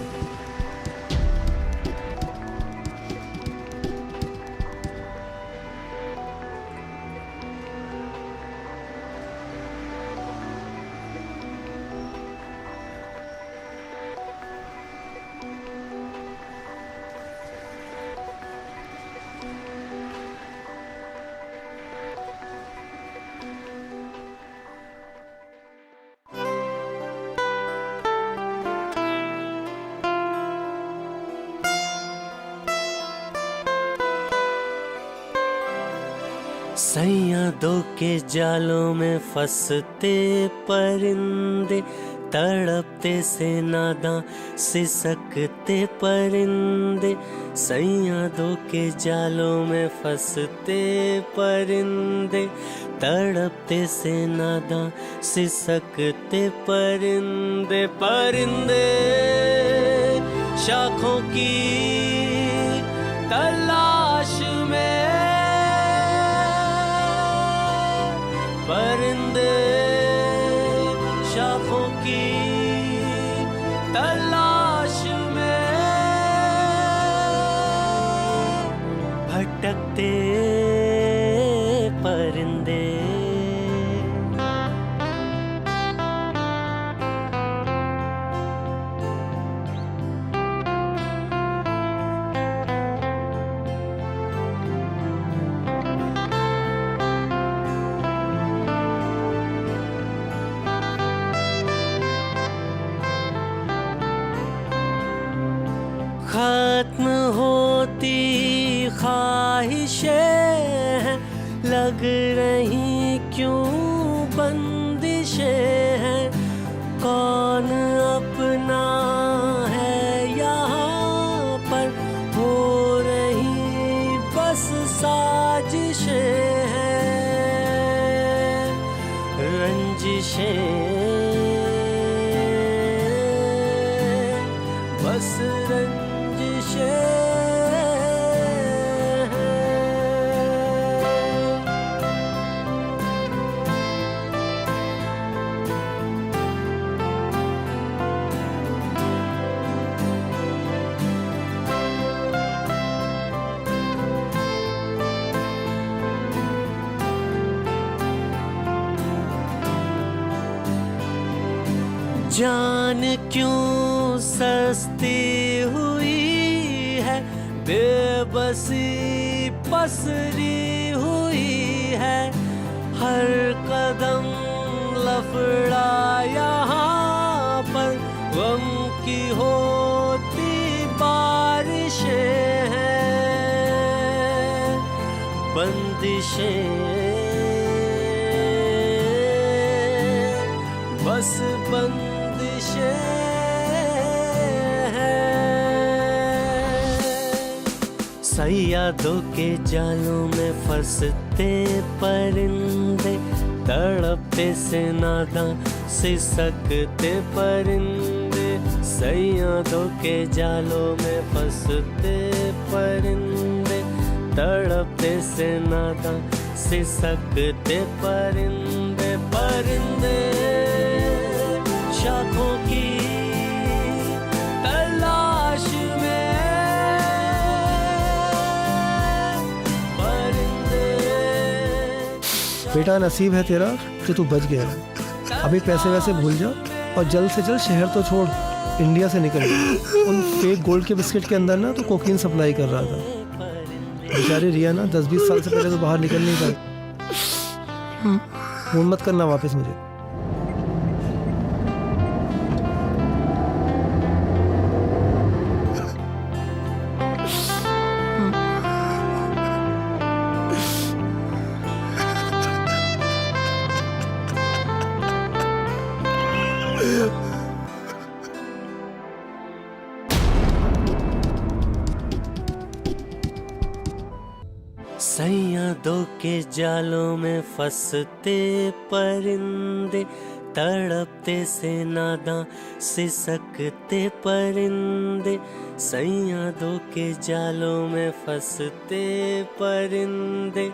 सैया दो के जालों में फंसते परिंदे, तड़पते से नादां सिसकते परिंदे। सैया दो के जालों में फंसते परिंदे, तड़पते से नादां सिसकते परिंदे। परिंदे शाखों की तलाश में, परिंदे शाखों की तलाश में भटकते परिंदे। खत्म होती ख्वाहिशें हैं, लग रही क्यों बंदिशें हैं। कौन अपना है यहाँ पर, हो रही बस साजिशें हैं, रंजिशें बस जान क्यों सस्ती हुई है, बेबसी पसरी हुई है। हर कदम लफड़ा यहाँ पर, गम की होती बारिशें हैं, बंदिशें बस बंदिशें हैं। सैयादों के जालों में फंसते परिंदे, तड़पते से नादां सिसकते परिंदे। सैयादों के जालों में फंसते परिंदे, तड़पते से नादां सिसकते परिंदे। परिंदे शाखों की तलाश में, परिंदे। बेटा नसीब है तेरा कि तू बच गया। अभी पैसे वैसे भूल जा और जल्द से जल्द शहर तो छोड़, इंडिया से निकल। उन फेक गोल्ड के बिस्किट के अंदर ना तो कोकीन सप्लाई कर रहा था। बेचारी रिया ना 10-20 साल से पहले तो बाहर निकल नहीं पाई। फोन मत करना वापस मुझे। सैयादों के जालों में फंसते परिंदे, तड़पते से नादां सिसकते परिंदे, सैया दो के जालों में फंसते परिंदे,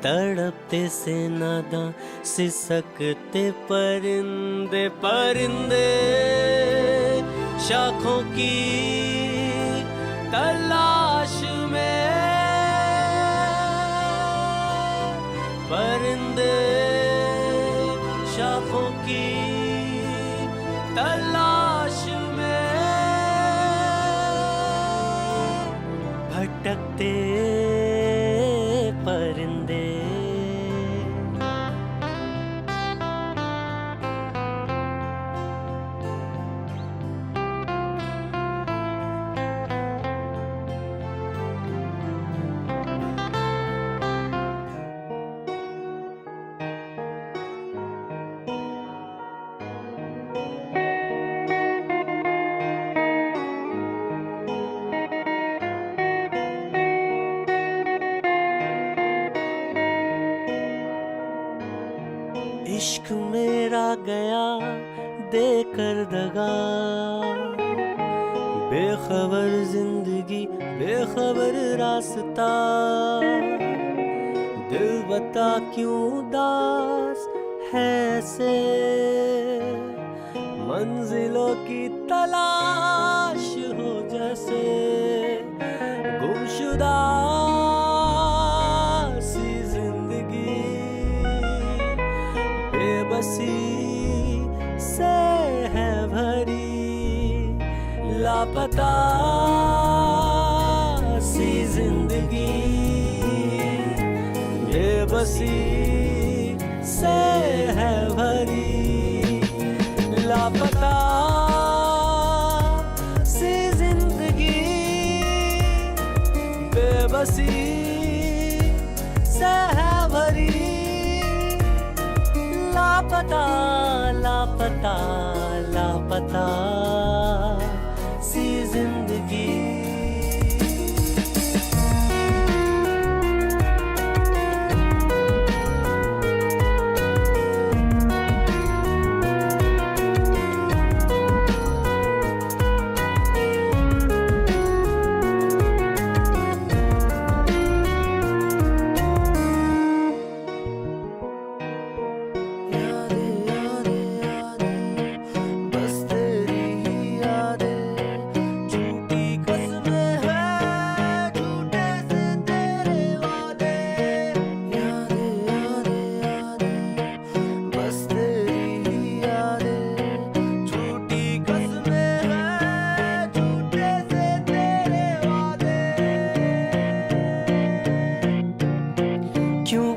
तड़पते से नादां सिसकते परिंदे, परिंदे शाखों की तलाश में, परिंदे शाखों की तलाश में, भटकते परिंदे। इश्क मेरा गया देकर दगा, बेखबर जिंदगी बेखबर रास्ता, दिल बता क्यों उदास है ऐसे, मंजिलों की तलाश हो जैसे, गुमशुदा सी जिंदगी, बेबसी से है भरी, लापता सी जिंदगी, बेबसी से है भरी, लापता सी जिंदगी, बेबसी से है भरी, लापता लापता लापता सी जिंदगी।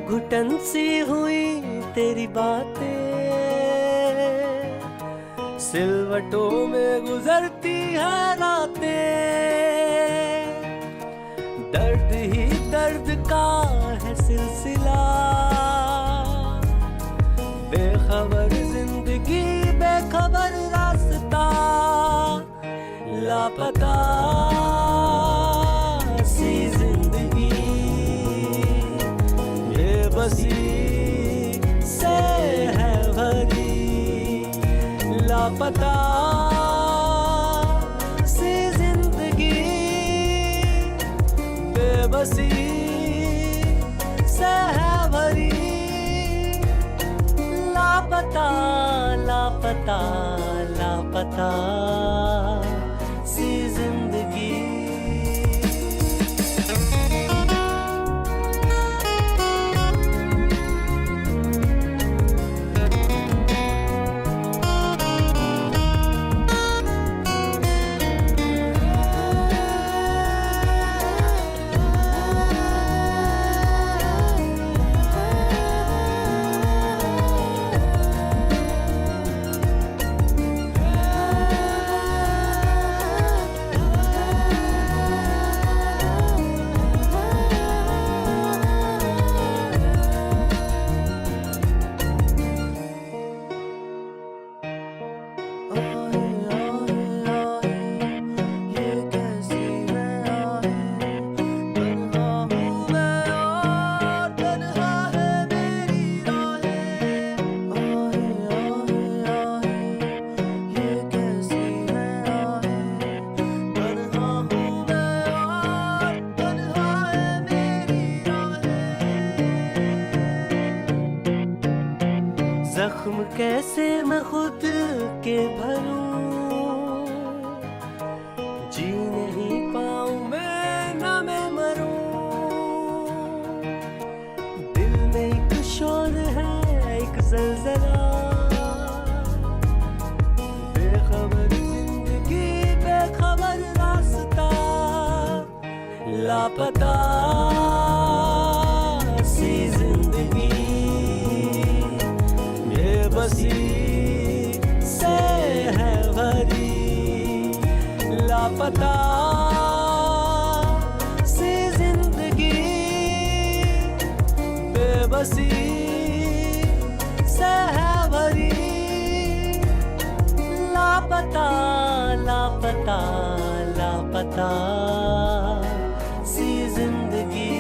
घुटन सी हुई तेरी बातें, सिलवटों में गुजरती है रातें, दर्द ही दर्द का है सिलसिला, बेखबर जिंदगी बेखबर रास्ता, लापता सी जिंदगी, बेबसी से है भरी, लापता सी जिंदगी, बेबसी से है भरी, लापता लापता लापता सी जिंदगी। जख्म कैसे मैं खुद के भरूं, जी नहीं पाऊं मैं ना मैं मरूं। दिल में एक शोर है, एक जलजला, बेखबर जिंदगी बेखबर रास्ता, लापता सी जिंदगी, बेबसी से है भरी, लापता सी जिंदगी, बेबसी से है भरी, लापता लापता लापता सी जिंदगी।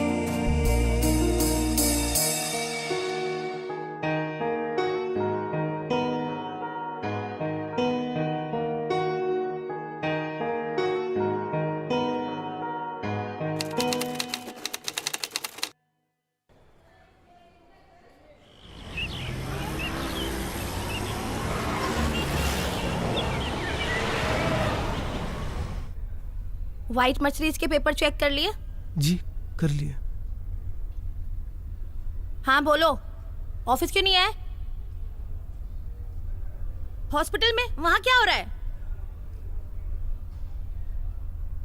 व्हाइट मर्सिडीज के पेपर चेक कर लिए? जी कर लिया। हाँ बोलो, ऑफिस क्यों नहीं आए? हॉस्पिटल में वहां क्या हो रहा है?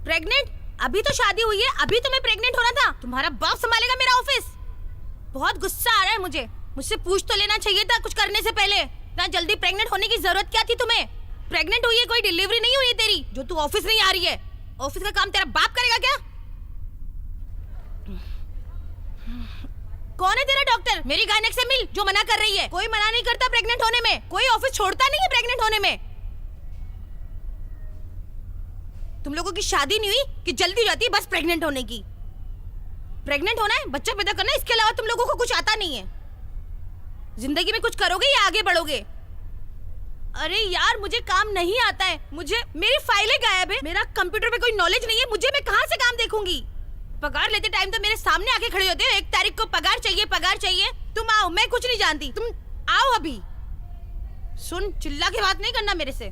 प्रेग्नेंट? अभी तो शादी हुई है, अभी तुम्हें प्रेग्नेंट होना था। तुम्हारा बाप संभालेगा मेरा ऑफिस। बहुत गुस्सा आ रहा है मुझसे पूछ तो लेना चाहिए था कुछ करने से पहले। इतना जल्दी प्रेग्नेंट होने की जरूरत क्या थी तुम्हें? प्रेग्नेंट हुई है, कोई डिलीवरी नहीं हुई है तेरी जो तू ऑफिस नहीं आ रही है। ऑफिस का काम तेरा बाप करेगा क्या? कौन है तेरा डॉक्टर? मेरी गायनेक से मिल जो मना कर रही है। कोई मना नहीं करता प्रेग्नेंट होने में, कोई ऑफिस छोड़ता नहीं है प्रेग्नेंट होने में। तुम लोगों की शादी नहीं हुई कि जल्दी हो जाती है बस प्रेग्नेंट होने की। प्रेग्नेंट होना है, बच्चा पैदा करना है, इसके अलावा तुम लोगों को कुछ आता नहीं है। जिंदगी में कुछ करोगे या आगे बढ़ोगे? अरे यार मुझे काम नहीं आता है, मेरी फाइलें गायब है, मेरा कंप्यूटर पे कोई नॉलेज नहीं है, मैं कहाँ से काम देखूंगी? पगार लेते टाइम तो मेरे सामने आके खड़े होते हो, 1 तारीख को पगार चाहिए। तुम आओ, मैं कुछ नहीं जानती, तुम आओ अभी। सुन, चिल्ला के बात नहीं करना मेरे से,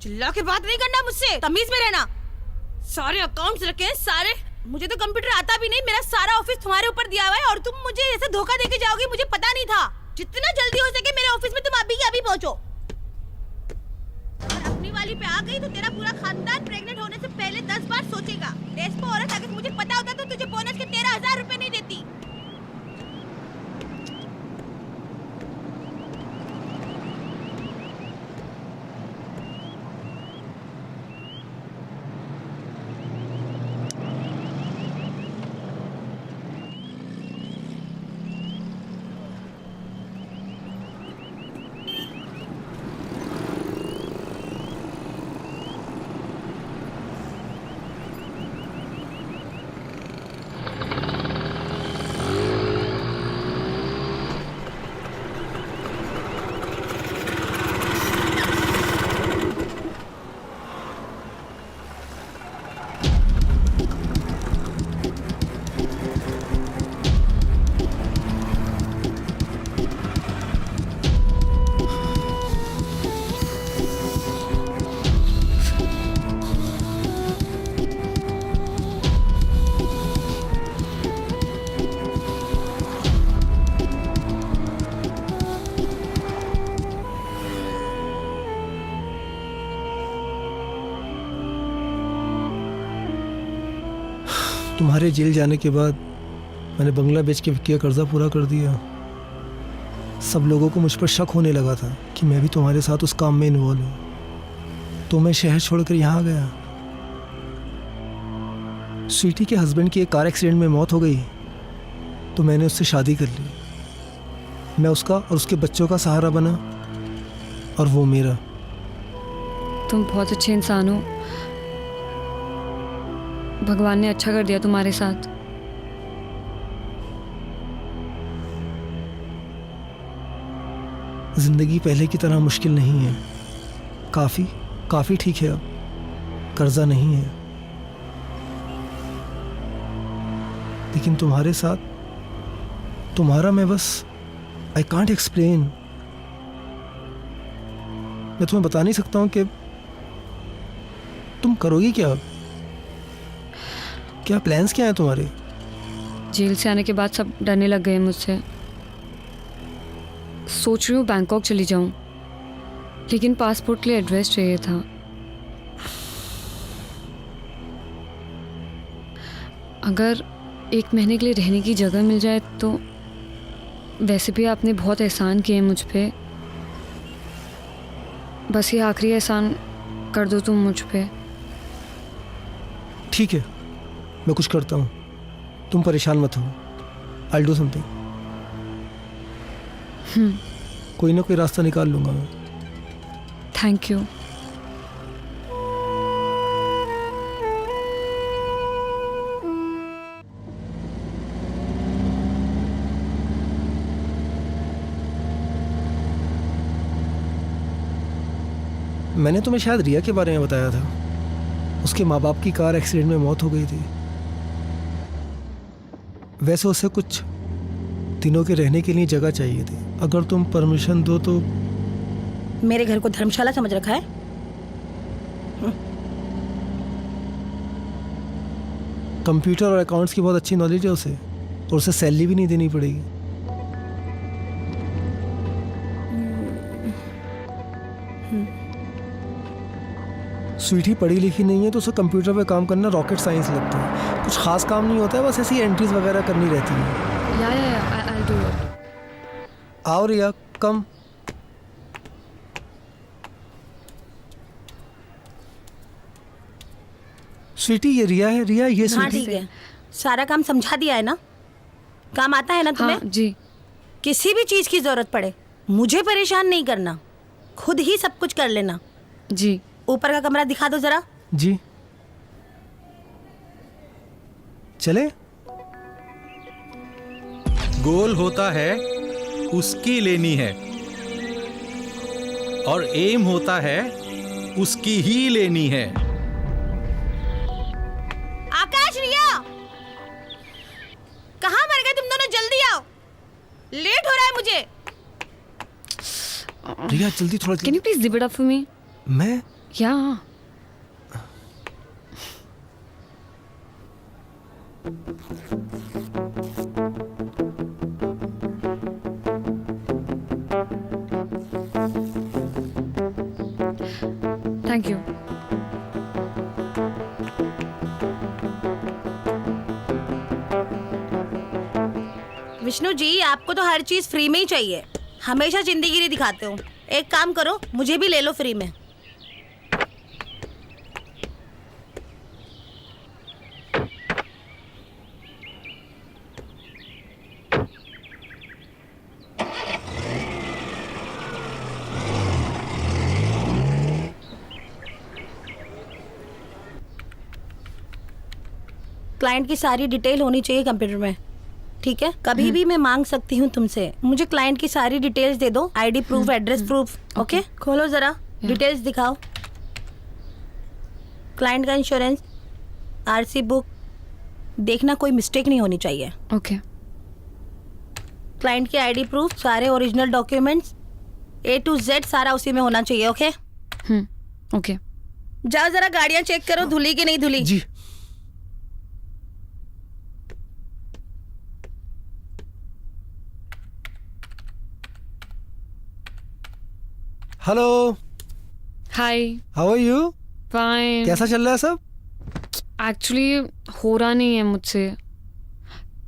चिल्ला के बात नहीं करना मुझसे, तमीज में रहना। सारे अकाउंट्स रखे हैं सारे, मुझे तो कंप्यूटर आता भी नहीं, मेरा सारा ऑफिस तुम्हारे ऊपर दिया हुआ है और तुम मुझे ऐसे धोखा देके जाओगी, मुझे पता नहीं था। जितना जल्दी हो सके मेरे ऑफिस में तुम अभी के अभी पहुंचो। अगर अपनी वाली पे आ गई तो तेरा पूरा खानदान प्रेग्नेंट होने से पहले 10 बार सोचेगा। डेस्पो औरत, अगर मुझे पता होता तो तुझे बोनस के 13,000 रुपए नहीं देती। तुम्हारे जेल जाने के बाद मैंने बंगला बेच के विक्की का कर्जा पूरा कर दिया। सब लोगों को मुझ पर शक होने लगा था कि मैं भी तुम्हारे साथ उस काम में इन्वॉल्व हूँ, तो मैं शहर छोड़कर यहाँ आ गया। स्वीटी के हस्बैंड की एक कार एक्सीडेंट में मौत हो गई तो मैंने उससे शादी कर ली। मैं उसका और उसके बच्चों का सहारा बना और वो मेरा। तुम बहुत अच्छे इंसान हो, भगवान ने अच्छा कर दिया तुम्हारे साथ। जिंदगी पहले की तरह मुश्किल नहीं है, काफ़ी ठीक है। अब कर्जा नहीं है, लेकिन तुम्हारे साथ तुम्हारा मैं बस आई कांट एक्सप्लेन। मैं तुम्हें बता नहीं सकता हूँ कि तुम करोगी क्या। क्या प्लान्स क्या हैं तुम्हारे? जेल से आने के बाद सब डरने लग गए मुझसे। सोच रही हूँ बैंकॉक चली जाऊँ, लेकिन पासपोर्ट के लिए एड्रेस चाहिए था। अगर 1 महीने के लिए रहने की जगह मिल जाए तो। वैसे भी आपने बहुत एहसान किए मुझ पे, बस ये आखिरी एहसान कर दो तुम मुझ पे। ठीक है, मैं कुछ करता हूँ, तुम परेशान मत हो। I do something. कोई ना कोई रास्ता निकाल लूँगा मैं। Thank you. मैंने तुम्हें शायद रिया के बारे में बताया था। उसके माँ बाप की कार एक्सीडेंट में मौत हो गई थी। वैसे उसे कुछ दिनों के रहने के लिए जगह चाहिए थी। अगर तुम परमिशन दो तो। मेरे घर को धर्मशाला समझ रखा है? कंप्यूटर और अकाउंट्स की बहुत अच्छी नॉलेज है उसे, और उसे सैलरी भी नहीं देनी पड़ेगी। स्वीटी पढ़ी लिखी नहीं है तो उसे कंप्यूटर पे काम करना रॉकेट साइंस लगता है। कुछ खास काम नहीं होता है, बस ऐसी एंट्रीज वगैरह करनी रहती है। या आई डू इट। आओ रिया, कम। स्वीटी ये रिया है। रिया ये हाँ स्वीटी। ठीक है, सारा काम समझा दिया है ना? काम आता है ना तुम्हें? हाँ जी। किसी भी चीज की जरूरत पड़े मुझे परेशान नहीं करना, खुद ही सब कुछ कर लेना। जी। ऊपर का कमरा दिखा दो जरा। जी चले। गोल होता है उसकी लेनी है, और एम होता है उसकी ही लेनी है। आकाश, रिया, कहाँ मर गए तुम दोनों? जल्दी आओ, लेट हो रहा है मुझे। रिया जल्दी, थोड़ा। Can you please give it up for me? मैं? या। Thank you. विष्णु जी, आपको तो हर चीज फ्री में ही चाहिए, हमेशा जिंदगी दिखाते हो। एक काम करो, मुझे भी ले लो फ्री में। क्लाइंट की सारी डिटेल होनी चाहिए कंप्यूटर में, ठीक है? कभी भी मैं मांग सकती हूँ तुमसे। मुझे क्लाइंट की सारी डिटेल्स दे दो, ID proof, address proof. Okay, खोलो जरा, डिटेल्स दिखाओ। क्लाइंट का इंश्योरेंस, आरसी बुक, देखना कोई मिस्टेक नहीं होनी चाहिए। ओके। क्लाइंट की आईडी प्रूफ, सारे original documents, A to Z सारा उसी में होना चाहिए। Okay okay. जाओ जरा गाड़ियाँ चेक करो, धुली की नहीं धुली। जी। Hello. Hi. How are you? Fine. कैसा चल रहा है सब? एक्चुअली हो रहा नहीं है मुझसे।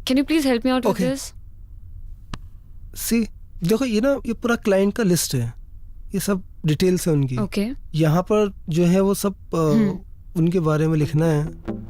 Can you please help me out with Okay. This? See देखो, ये ना, ये पूरा क्लाइंट का लिस्ट है, ये सब डिटेल्स है उनकी। ओके। यहाँ पर जो है वो सब उनके बारे में लिखना है।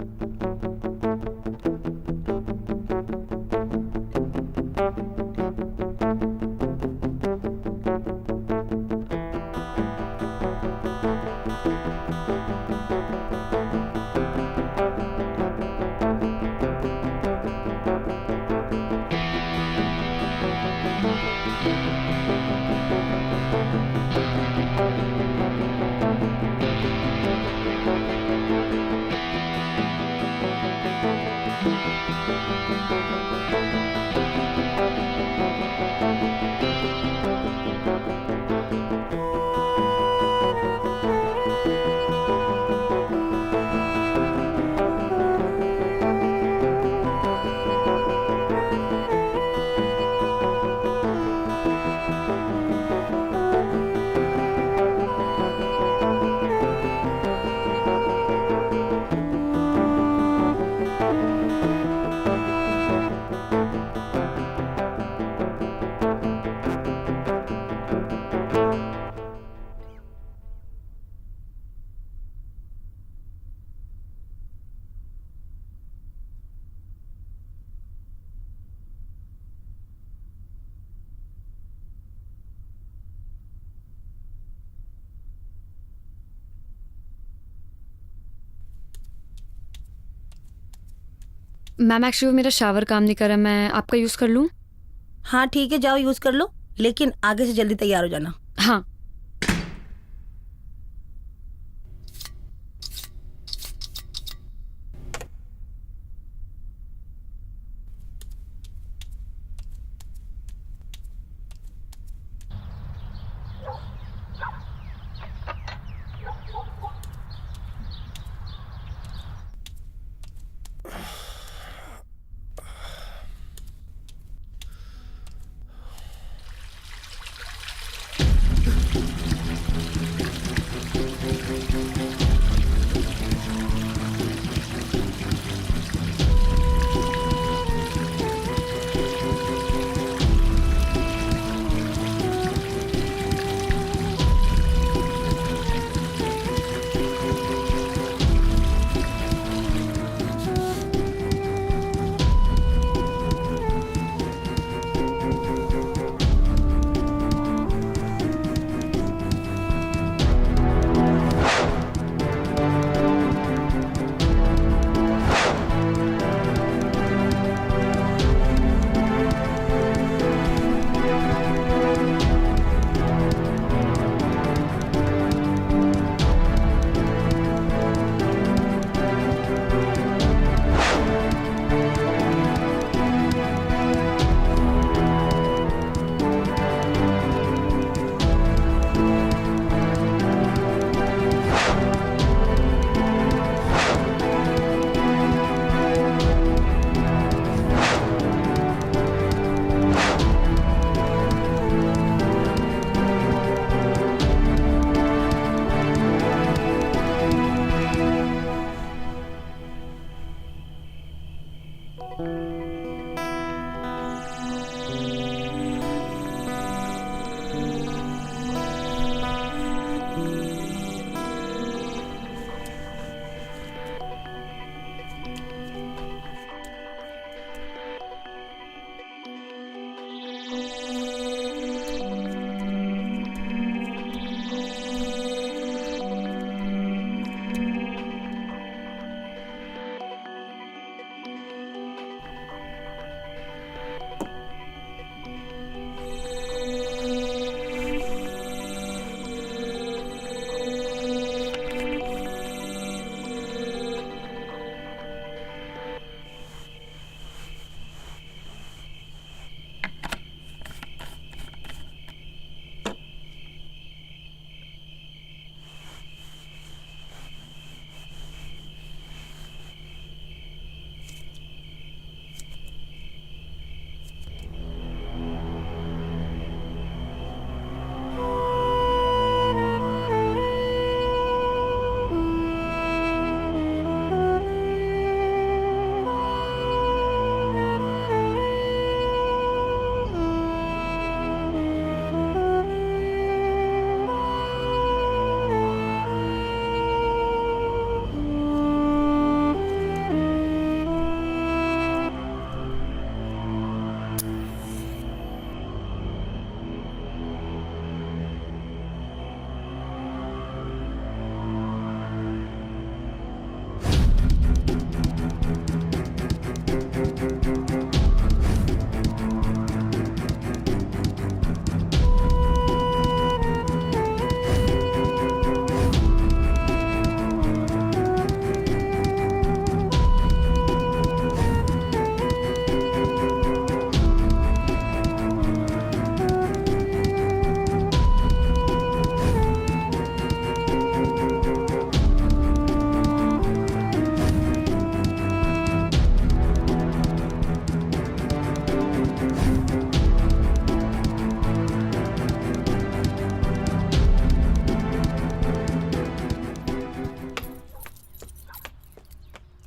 मैम एक्चुअली मेरा शावर काम नहीं कर रहा, मैं आपका यूज़ कर लूँ? हाँ ठीक है, जाओ यूज़ कर लो, लेकिन आगे से जल्दी तैयार हो जाना। हाँ।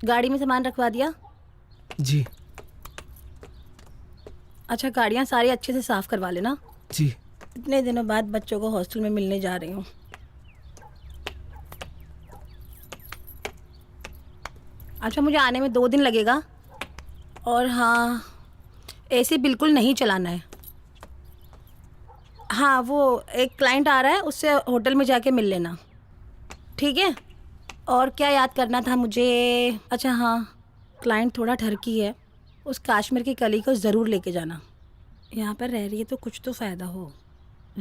गाड़ी में सामान रखवा दिया? जी। अच्छा, गाड़ियाँ सारी अच्छे से साफ करवा लेना। जी। इतने दिनों बाद बच्चों को हॉस्टल में मिलने जा रही हूँ। अच्छा, मुझे आने में 2 दिन लगेगा। और हाँ, एसी बिल्कुल नहीं चलाना है। हाँ, वो एक क्लाइंट आ रहा है, उससे होटल में जाके मिल लेना, ठीक है? और क्या याद करना था मुझे? अच्छा हाँ, क्लाइंट थोड़ा ठरकी है, उस काश्मीर की कली को ज़रूर लेके जाना। यहाँ पर रह रही है तो कुछ तो फ़ायदा हो,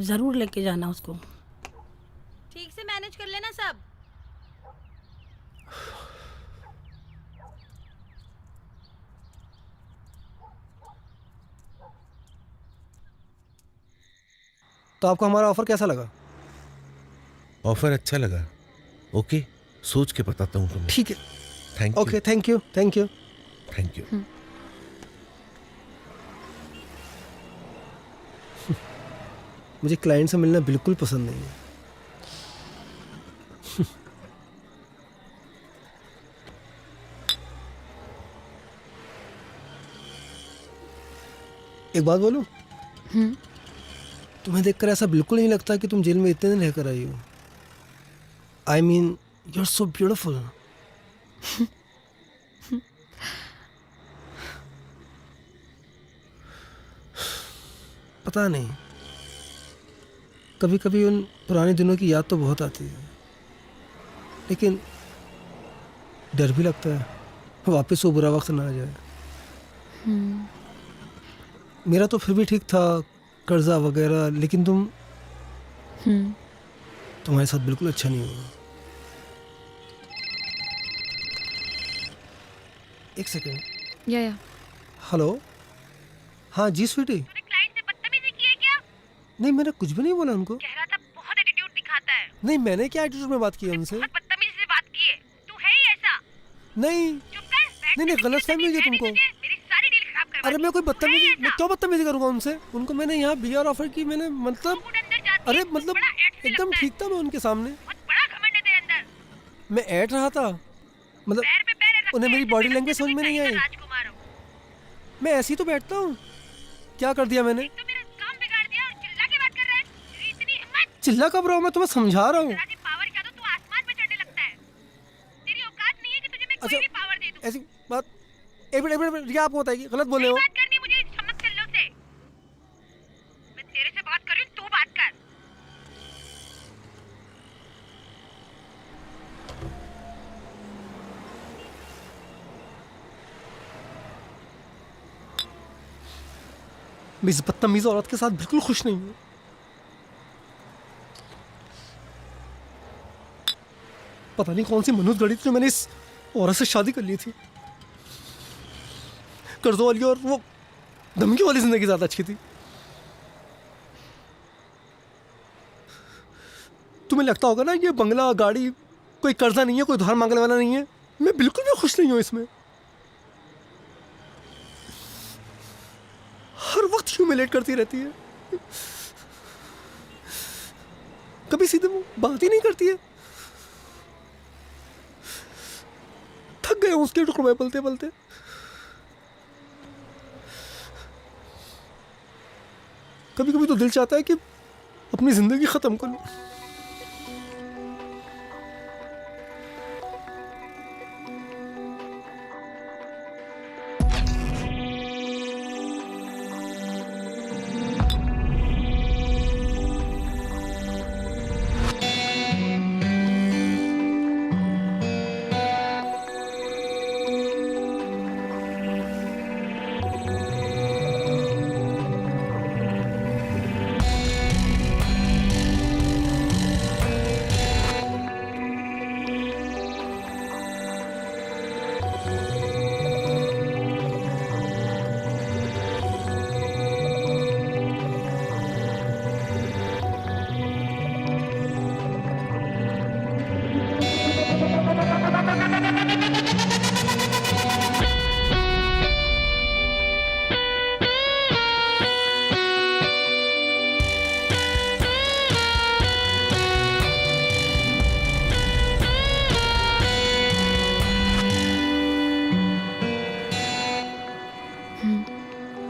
ज़रूर लेके जाना उसको। ठीक से मैनेज कर लेना सब। तो आपको हमारा ऑफर कैसा लगा? ऑफर अच्छा लगा। ओके, सोच के बताता हूँ तुम्हें। ठीक है, thank you. Okay, thank you, thank you. Thank you. मुझे क्लाइंट से मिलना बिल्कुल पसंद नहीं है। एक बात बोलूं? तुम्हें देखकर ऐसा बिल्कुल नहीं लगता कि तुम जेल में इतने दिन रहकर आई हो। I mean you are so beautiful. पता नहीं, कभी कभी उन पुराने दिनों की याद तो बहुत आती है, लेकिन डर भी लगता है वापस वो बुरा वक्त ना आ जाए। मेरा तो फिर भी ठीक था, कर्जा वगैरह, लेकिन तुम्हारे साथ बिल्कुल अच्छा नहीं हुआ। एक सेकेंड। या हेलो, हाँ जी स्वीटी। क्लाइंट से बदतमीजी की है क्या? नहीं, मैंने कुछ भी नहीं बोला उनको। कह रहा था बहुत एटीट्यूड दिखाता है। नहीं, मैंने क्या एटीट्यूड में बात की है उनसे? बहुत बदतमीजी से बात की है। तू है ही ऐसा। नहीं चुप कर, बैठ। नहीं, गलत फहमी हुई है तुमको। मेरी सारी डील खराब करवा अरे दी। मैं कोई तू है बदतमीजी, ही मैं ऐसा। क्यों बदतमीजी करूंगा उनसे? उनको मैंने यहाँ बीआर ऑफर की, मैंने मतलब तू अंदर जाती अरे है, मतलब बड़ा ऐठ से एकदम लगता है। ठीक था मैं उनके सामने। बहुत बड़ा घमंड है तेरे अंदर। मैं ऐठ रहा था, मतलब पैर पे पैर रख उन्हें के मेरी ऐसे बॉडी बैठते लैंग्वेज समझ में तुम नहीं कहीं आई। का राजकुमार हो। मैं ऐसे ही तो बैठता हूँ। क्या कर दिया मैंने? तो मेरा काम बिगाड़ दिया और चिल्ला के बात कर रहा है। तेरी इतनी हिम्मत। चिल्ला कब रहा हूँ? मैं तुम्हें समझा रहा हूँ। राजी पावर का तो तू आसमान पे चढ़ने लगता है। तेरी औकात नहीं है कि तुझे मैं अच्छा, कोई भी पावर दे दूं। ऐसी बात एक मिनट रिया, आप बताइए, गलत बोले हो। बात करनी मुझे समझ चल्लो से। मैं तेरे से बात कर रही हूँ, तू बात कर। मैं इस बदतमीज औरत के साथ बिल्कुल खुश नहीं हूँ। पता नहीं कौन सी मनहूस घड़ी थी जो मैंने इस औरत से शादी कर ली थी। कर्जों वाली और वो धमकी वाली जिंदगी ज्यादा अच्छी थी। तुम्हें लगता होगा ना ये बंगला गाड़ी कोई कर्जा नहीं है, कोई उधार मांगने वाला नहीं है। मैं बिल्कुल भी खुश नहीं हूँ इसमें। हर वक्त ह्यूमिलेट करती रहती है, कभी सीधे मुंह बात ही नहीं करती है। थक गए हूं उसके टुकड़ों में पलते पलते। कभी कभी तो दिल चाहता है कि अपनी जिंदगी खत्म कर लूं।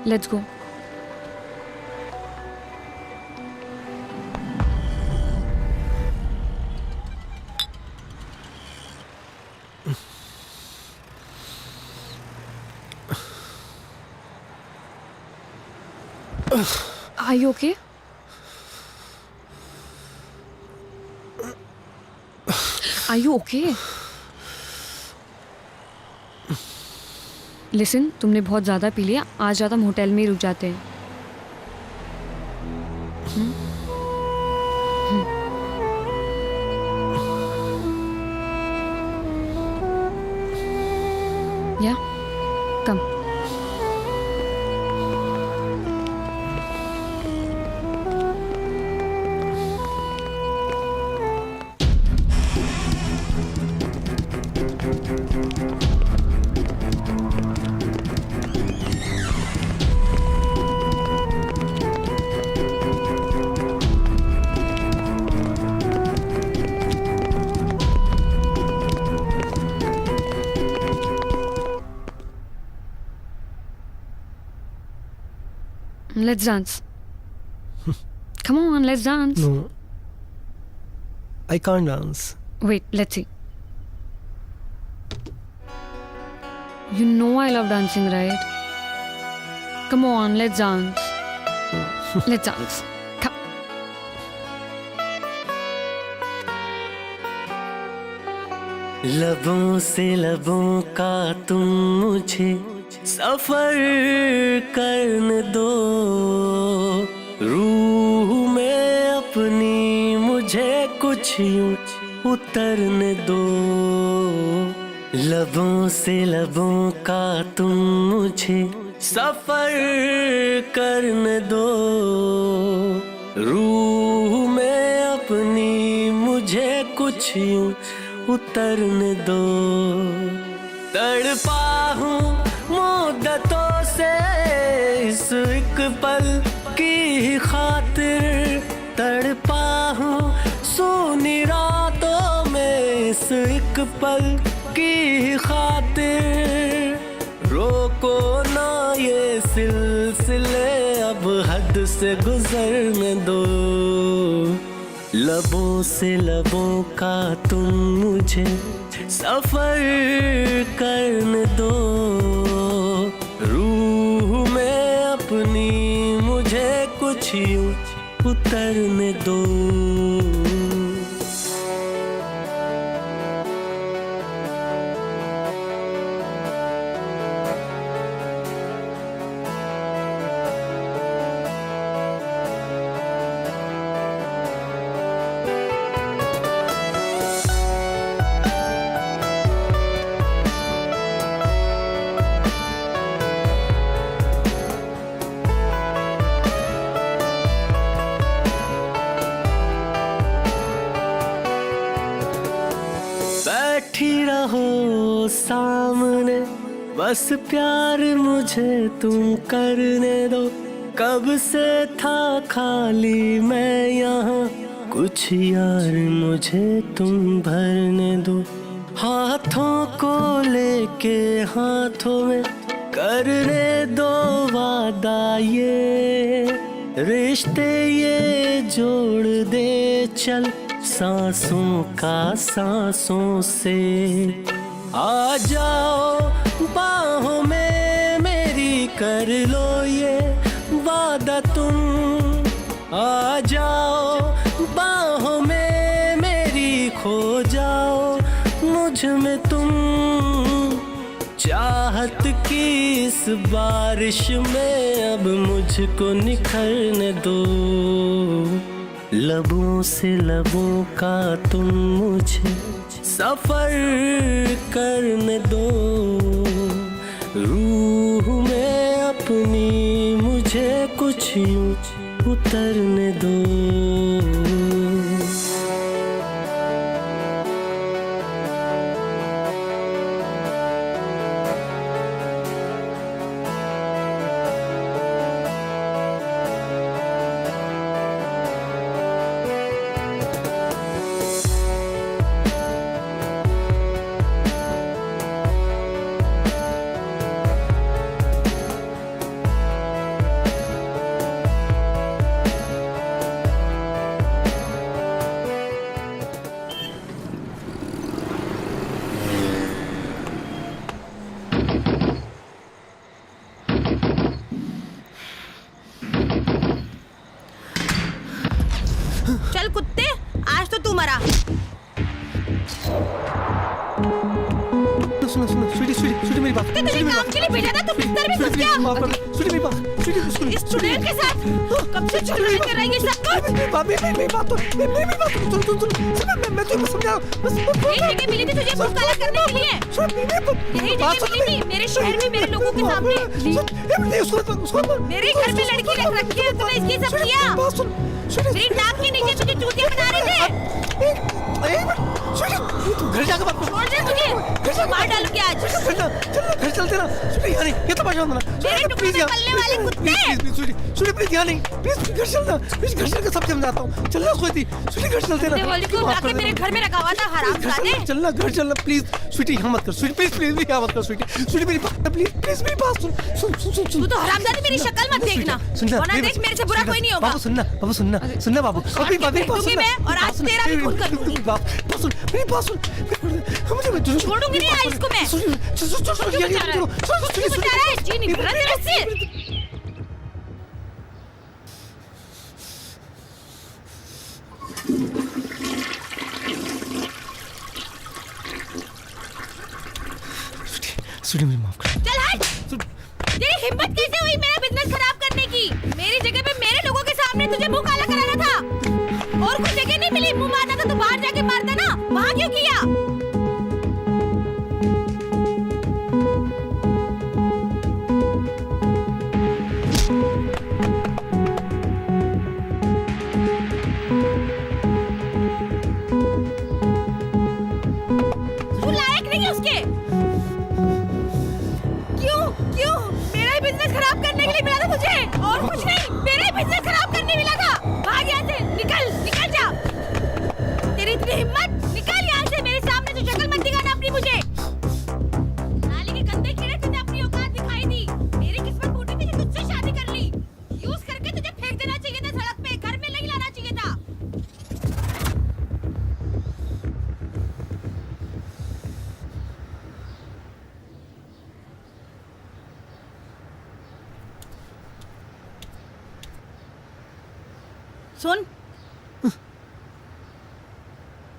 Let's go. Are you okay? Are you okay? Listen, तुमने बहुत ज़्यादा पी लिया, आज रात हम होटल में ही रुक जाते हैं। या कम। Let's dance. Come on, let's dance. No, I can't dance. Wait, let's see. You know I love dancing, right? Come on, let's dance. Let's dance. Come. लबों से लबों का तुम मुझे सफर करने दो, रूह में अपनी मुझे कुछ यूं उतरने दो। लबों से लबों का तुम मुझे सफर करने दो, रूह में अपनी मुझे कुछ यूं उतरने दो। तड़पा हूँ मुद्दतों से इस एक पल की खातिर, तड़पा हूँ सोनी रातों में इस एक पल की खातिर। रोको ना ये सिलसिले, अब हद से गुजरने दो। लबों से लबों का तुम मुझे सफर करने दो, रूह में अपनी मुझे कुछ यूं उतरने दो। बैठी रहो सामने, बस प्यार मुझे तुम करने दो। कब से था खाली मैं यहाँ, कुछ यार मुझे तुम भरने दो। हाथों को लेके हाथों में करने दो वादा, ये रिश्ते ये जोड़ दे चल सांसों का सांसों से। आ जाओ बाहों में मेरी, कर लो ये वादा तुम। आ जाओ बाहों में मेरी, खो जाओ मुझ में तुम। चाहत की इस बारिश में अब मुझको निखरने दो। लबों से लबों का तुम मुझे सफर करने दो, रूह में अपनी मुझे कुछ यूं उतरने दो। चल कुत्ते, आज तो तू मरा। सुनो सुनो सुनो स्वीटी स्वीटी स्वीटी मेरी बात तुझे काम के लिए भेजा था, तुम बिस्तर में घुस गया। माफ कर दो स्वीटी मेरी बात स्वीटी सुनो इस स्टूडेंट के साथ कब से चल रही कर रही है सब कुछ। मेरी बात तो मेरी बात सुनो मैं तुमको समझा बस यही जगह मिली थी तुझे मुंह काला करने के लिए, यही जगह मिली थी मेरे शहर में मेरे लोगों के सामने। मेरे घर में लड़की रख रखी है, तुमने इसकी सब किया। मेरी नाक के नीचे तुझे चूतिया बना रहे थे। घर जाकर बात छोड़ दे मुझे, मार डालूंगी आज। घर चलते ना स्वीटी यानी ये तो बात मत मेरे टुकड़े में पलने वाले कुत्ते। स्वीटी प्लीज यहाँ नहीं प्लीज घर चलना प्लीज घर चल के सब समझाता हूँ चलना स्वीटी स्वीटी घर चलते ना देवाली को लाके मेरे घर में रखा हुआ था हरामजादे। चलना घर चलना प्लीज स्वीटी यहाँ मत कर स्वीटी प्लीज प्लीज यहाँ मत कर स्वीटी स्वीटी मेरी बात प्लीज प्लीज मेरी बात सुन सुन सुन सुन तू तो हरामजादी मेरी शक्ल मत देखना, वरना देख मेरे से बुरा कोई नहीं होगा। बाबू सुनना सुनना बाबू अपनी बात सुन मैं और आज तेरा भी खून कर दूंगी। बात सुन मेरी बात सुन मुझे छोड़ूंगी नहीं आज इसको मैं। जी निकल रहा तेरे से। स्वीटी मेरी माफ कर चल हट। तेरी हिम्मत कैसे हुई मेरा बिजनेस खराब करने की? मेरी जगह पे मेरे लोगों के सामने तुझे मुंह काला कराना था, और कोई जगह नहीं मिली मुंह मारना था तो बाहर जाके मारता ना, वहां क्यों किया? तू लायक नहीं है उसके। क्यों मेरा ही बिजनेस खराब करने के लिए मिला था मुझे, और कुछ नहीं, मेरा ही बिजनेस खराब करने मिला था। भाग यहाँ से, निकल जा। तेरी इतनी हिम्मत, निकल यहाँ से, मेरे सामने तो शक्ल मत दिखाना अपनी मुझे। नाली के गंदे कीड़े, तुझे अपनी औकात दिखाई दी। मेरी किस्मत फूटी थी कि तुझसे शादी कर ली। यूज करके तुझे फेंक देना चाहिए था सड़क पे, घर में नहीं लाना चाहिए था। सुन,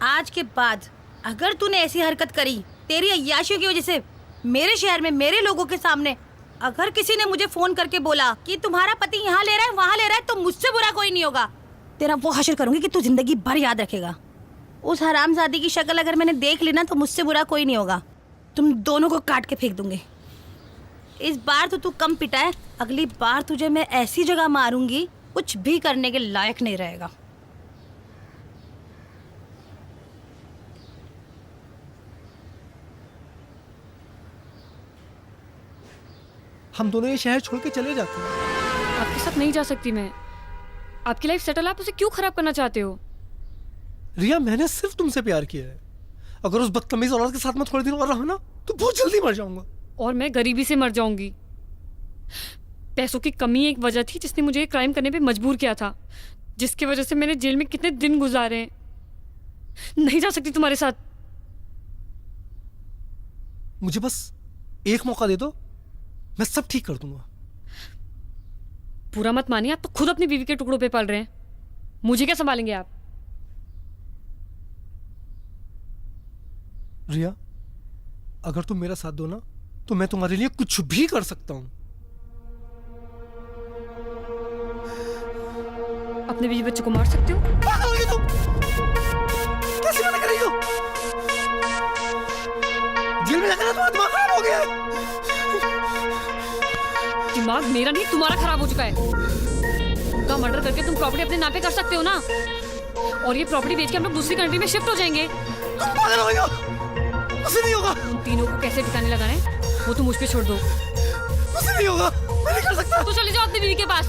आज के बाद अगर तूने ऐसी हरकत करी तेरी अय्याशियों की वजह से मेरे शहर में मेरे लोगों के सामने, अगर किसी ने मुझे फोन करके बोला कि तुम्हारा पति यहाँ ले रहा है वहां ले रहा है, तो मुझसे बुरा कोई नहीं होगा। तेरा वो हश्र करूंगी कि तू जिंदगी भर याद रखेगा। उस हरामजादी की शक्ल अगर मैंने देख ली ना तो मुझसे बुरा कोई नहीं होगा। तुम दोनों को काट के फेंक दूंगी। इस बार तो तू कम पिटा है, अगली बार तुझे मैं ऐसी जगह मारूंगी कुछ भी करने के लायक नहीं रहेगा। हम दोनों ये शहर छोड़ के चले जाते हैं। आपके साथ नहीं जा सकती मैं। आपकी लाइफ सेटल, आप उसे क्यों खराब करना चाहते हो? रिया मैंने सिर्फ तुमसे प्यार किया है। अगर उस बदतमीज औरत के साथ मैं थोड़े दिन और रहा ना तो बहुत जल्दी मर जाऊंगा। और मैं गरीबी से मर जाऊंगी। पैसों की कमी एक वजह थी जिसने मुझे क्राइम करने पे मजबूर किया था, जिसकी वजह से मैंने जेल में कितने दिन गुजारे हैं। नहीं जा सकती तुम्हारे साथ। मुझे बस एक मौका दे दो, मैं सब ठीक कर दूंगा। पूरा मत मानिए, आप तो खुद अपनी बीवी के टुकड़ों पे पल रहे हैं। मुझे क्या संभालेंगे आप? रिया अगर तुम मेरा साथ दो ना तो मैं तुम्हारे लिए कुछ भी कर सकता हूं। अपने बीवी बच्चे को मार सकते हो? पागल हो गई तुम? कैसे मना कर रही हो? जेल में जाकर तुम्हारा दिमाग खराब हो गया है। दिमाग मेरा नहीं तुम्हारा खराब हो चुका है। उनका मर्डर करके तुम प्रॉपर्टी अपने नाम पे कर सकते हो ना, और ये प्रॉपर्टी बेच के हम लोग दूसरी कंट्री में शिफ्ट हो जाएंगे। तुम पागल हो गई हो? मुझसे नहीं होगा। उन तीनों को कैसे ठिकाने लगाना है वो तुम मुझ पे छोड़ दो। मुझसे नहीं होगा, मैं नहीं कर सकता। तो चले जाओ अपनी बीवी के पास,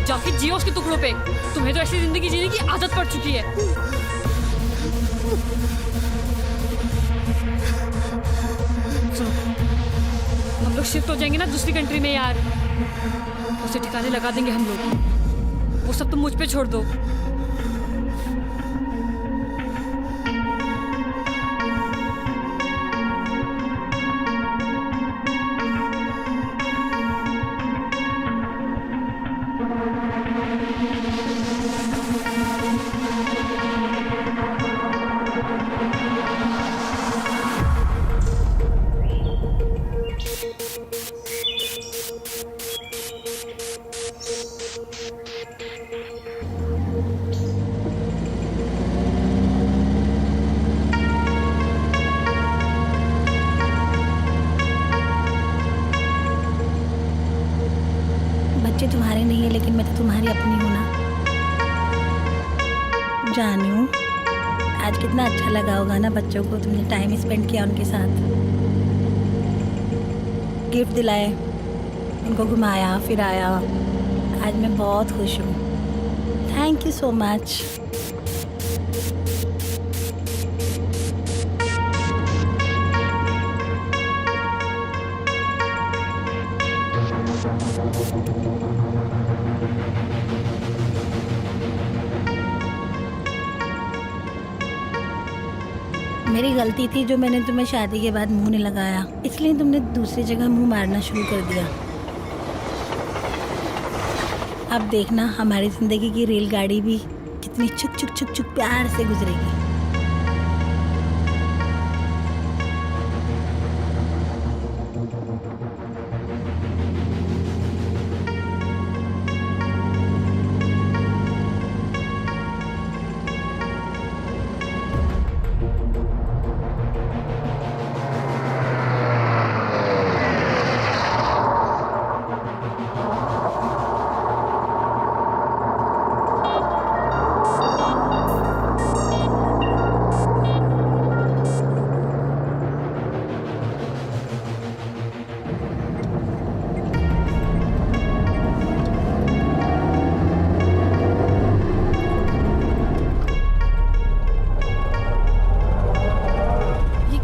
जाके जियो उसके टुकड़ों पे। तुम्हें तो ऐसी जिंदगी जीने की आदत पड़ चुकी है। हम लोग शिफ्ट हो जाएंगे ना दूसरी कंट्री में यार, उसे ठिकाने लगा देंगे हम लोग। वो सब तुम मुझ पे छोड़ दो। तुम्हारे नहीं है, लेकिन मैं तो तुम्हारी अपनी हूँ ना। जानू, आज कितना अच्छा लगा होगा ना बच्चों को, तुमने टाइम स्पेंड किया उनके साथ, गिफ्ट दिलाए, उनको घुमाया फिराया। आज मैं बहुत खुश हूँ। Thank you so much. मेरी गलती थी जो मैंने तुम्हें शादी के बाद मुंह नहीं लगाया, इसलिए तुमने दूसरी जगह मुंह मारना शुरू कर दिया। अब देखना हमारी जिंदगी की रेलगाड़ी भी कितनी चुक चुक चुक चुक प्यार से गुजरेगी।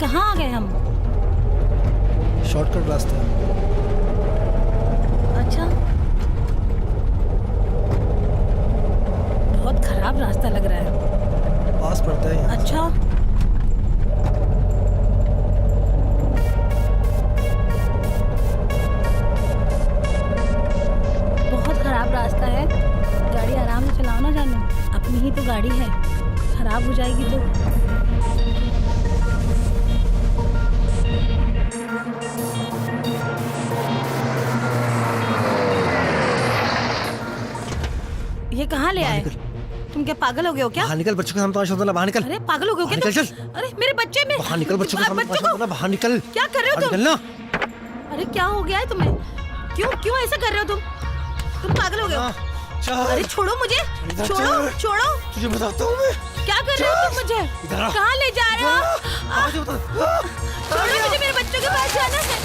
कहाँ आ गए हम? शॉर्टकट रास्ता है। अच्छा, बहुत खराब रास्ता लग रहा है। पास पड़ता है यहाँ। अच्छा, बहुत खराब रास्ता है। गाड़ी आराम से चलाओ ना जानू, अपनी ही तो गाड़ी है, खराब हो जाएगी तो। ये कहाँ ले आए? तुम क्या पागल हो गए हो क्या? बाहर निकल, बच्चों के सामने तमाशा होता, बाहर निकल। अरे पागल हो गए हो क्या? निकल, चल। अरे मेरे बच्चे में बाहर निकल, बच्चों के सामने तमाशा होता, बाहर निकल। क्या कर रहे हो तुम? निकलना। अरे क्या हो गया है तुम्हें? क्यों क्यों ऐसा कर रहे हो तुम पागल हो गए हो? अरे छोड़ो मुझे, छोड़ो छोड़ो। तुझे बताता हूँ मैं। क्या कर रहे हो तुम मुझे? कहाँ ले जा रहे हो? छोड़ो मुझे, मेरे बच्चों के पास जाना है।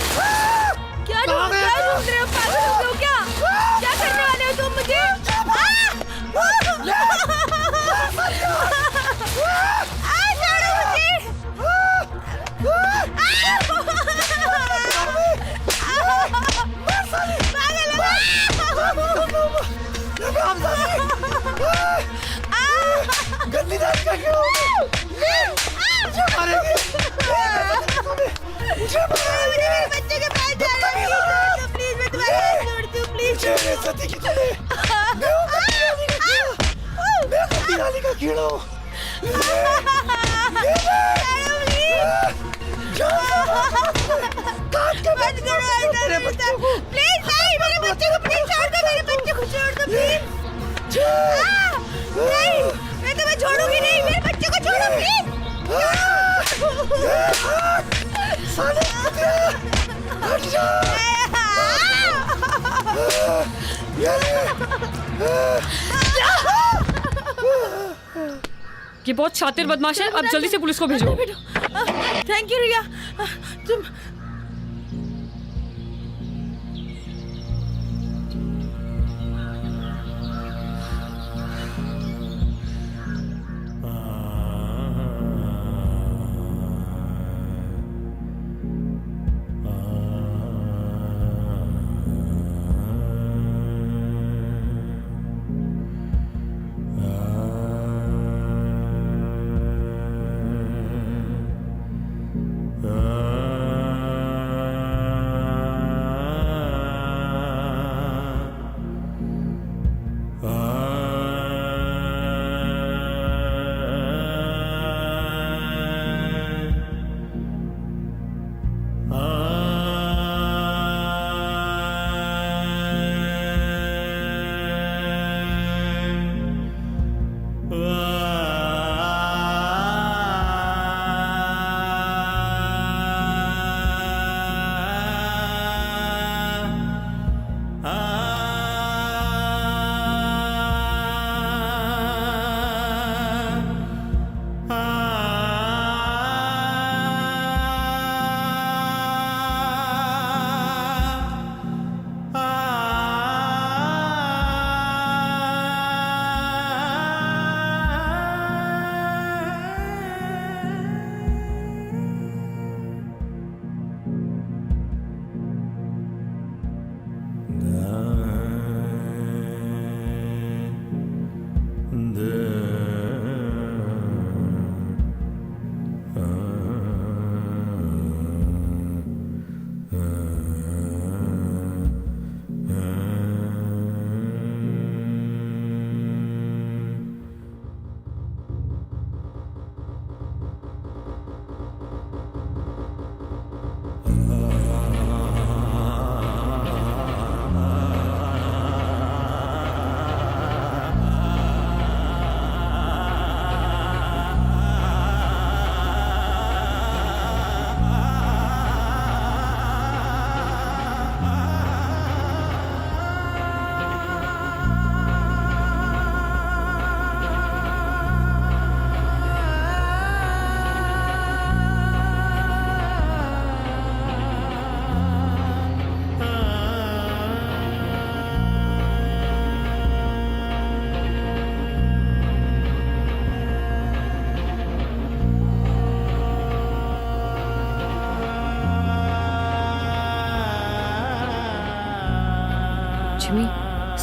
क्या ढूंढ रहे हो? पागल हो गए हो क्या? क्या करने वाले हो तुम मुझे? गंदी दाल का क्यों? मुझे मारेगी। मुझे मारेगी। बच्चे के पास जा रहा हूँ। प्लीज मैं तुम्हारे हाथ जोड़ती हूँ, प्लीज। मुझे सती की तुम्हें। मैं हूँ गंदी दाली का कीड़ा हूँ। मत करो ऐसा बच्चों को। प्लीज नहीं, मेरे बच्चे को प्लीज छोड़ दो, मेरे बच्चे को छोड़ दो प्लीज। नहीं, मैं तुम्हें छोड़ूंगी नहीं, मेरे बच्चे को छोड़ो प्लीज। हट जा। ये बहुत शातिर बदमाश है, अब जल्दी से पुलिस को भेजो। थैंक यू रिया, तुम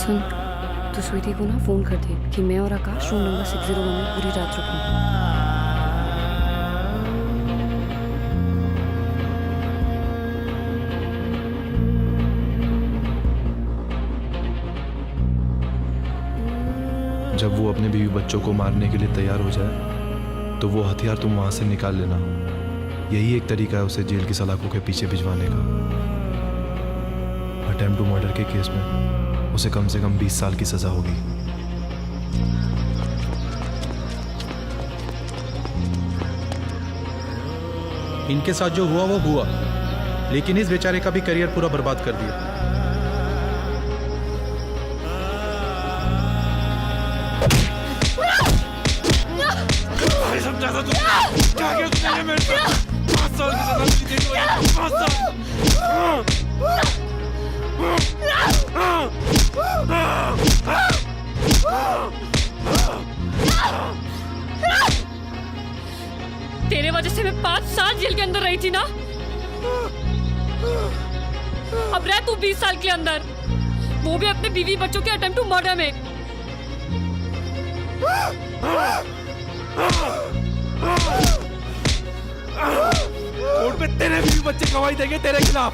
सुन, तो स्वीटी को ना फ़ोन कर दे कि मैं और आकाश रूम नंबर 601 में पूरी रात रुकेंगे। जब वो अपने बीवी बच्चों को मारने के लिए तैयार हो जाए तो वो हथियार तुम वहां से निकाल लेना। यही एक तरीका है उसे जेल की सलाखों के पीछे भिजवाने का। अटेम्प्ट टू मर्डर के केस में उसे कम से कम 20 साल की सजा होगी। इनके साथ जो हुआ वो हुआ, लेकिन इस बेचारे का भी करियर पूरा बर्बाद कर दिया। तेरे वजह से मैं 5 साल जेल के अंदर रही थी ना, अब रह तू 20 साल के अंदर, वो भी अपने बीवी बच्चों के अटेम्प्ट टू मर्डर में। कोर्ट में तेरे बीवी बच्चे गवाही देंगे तेरे खिलाफ।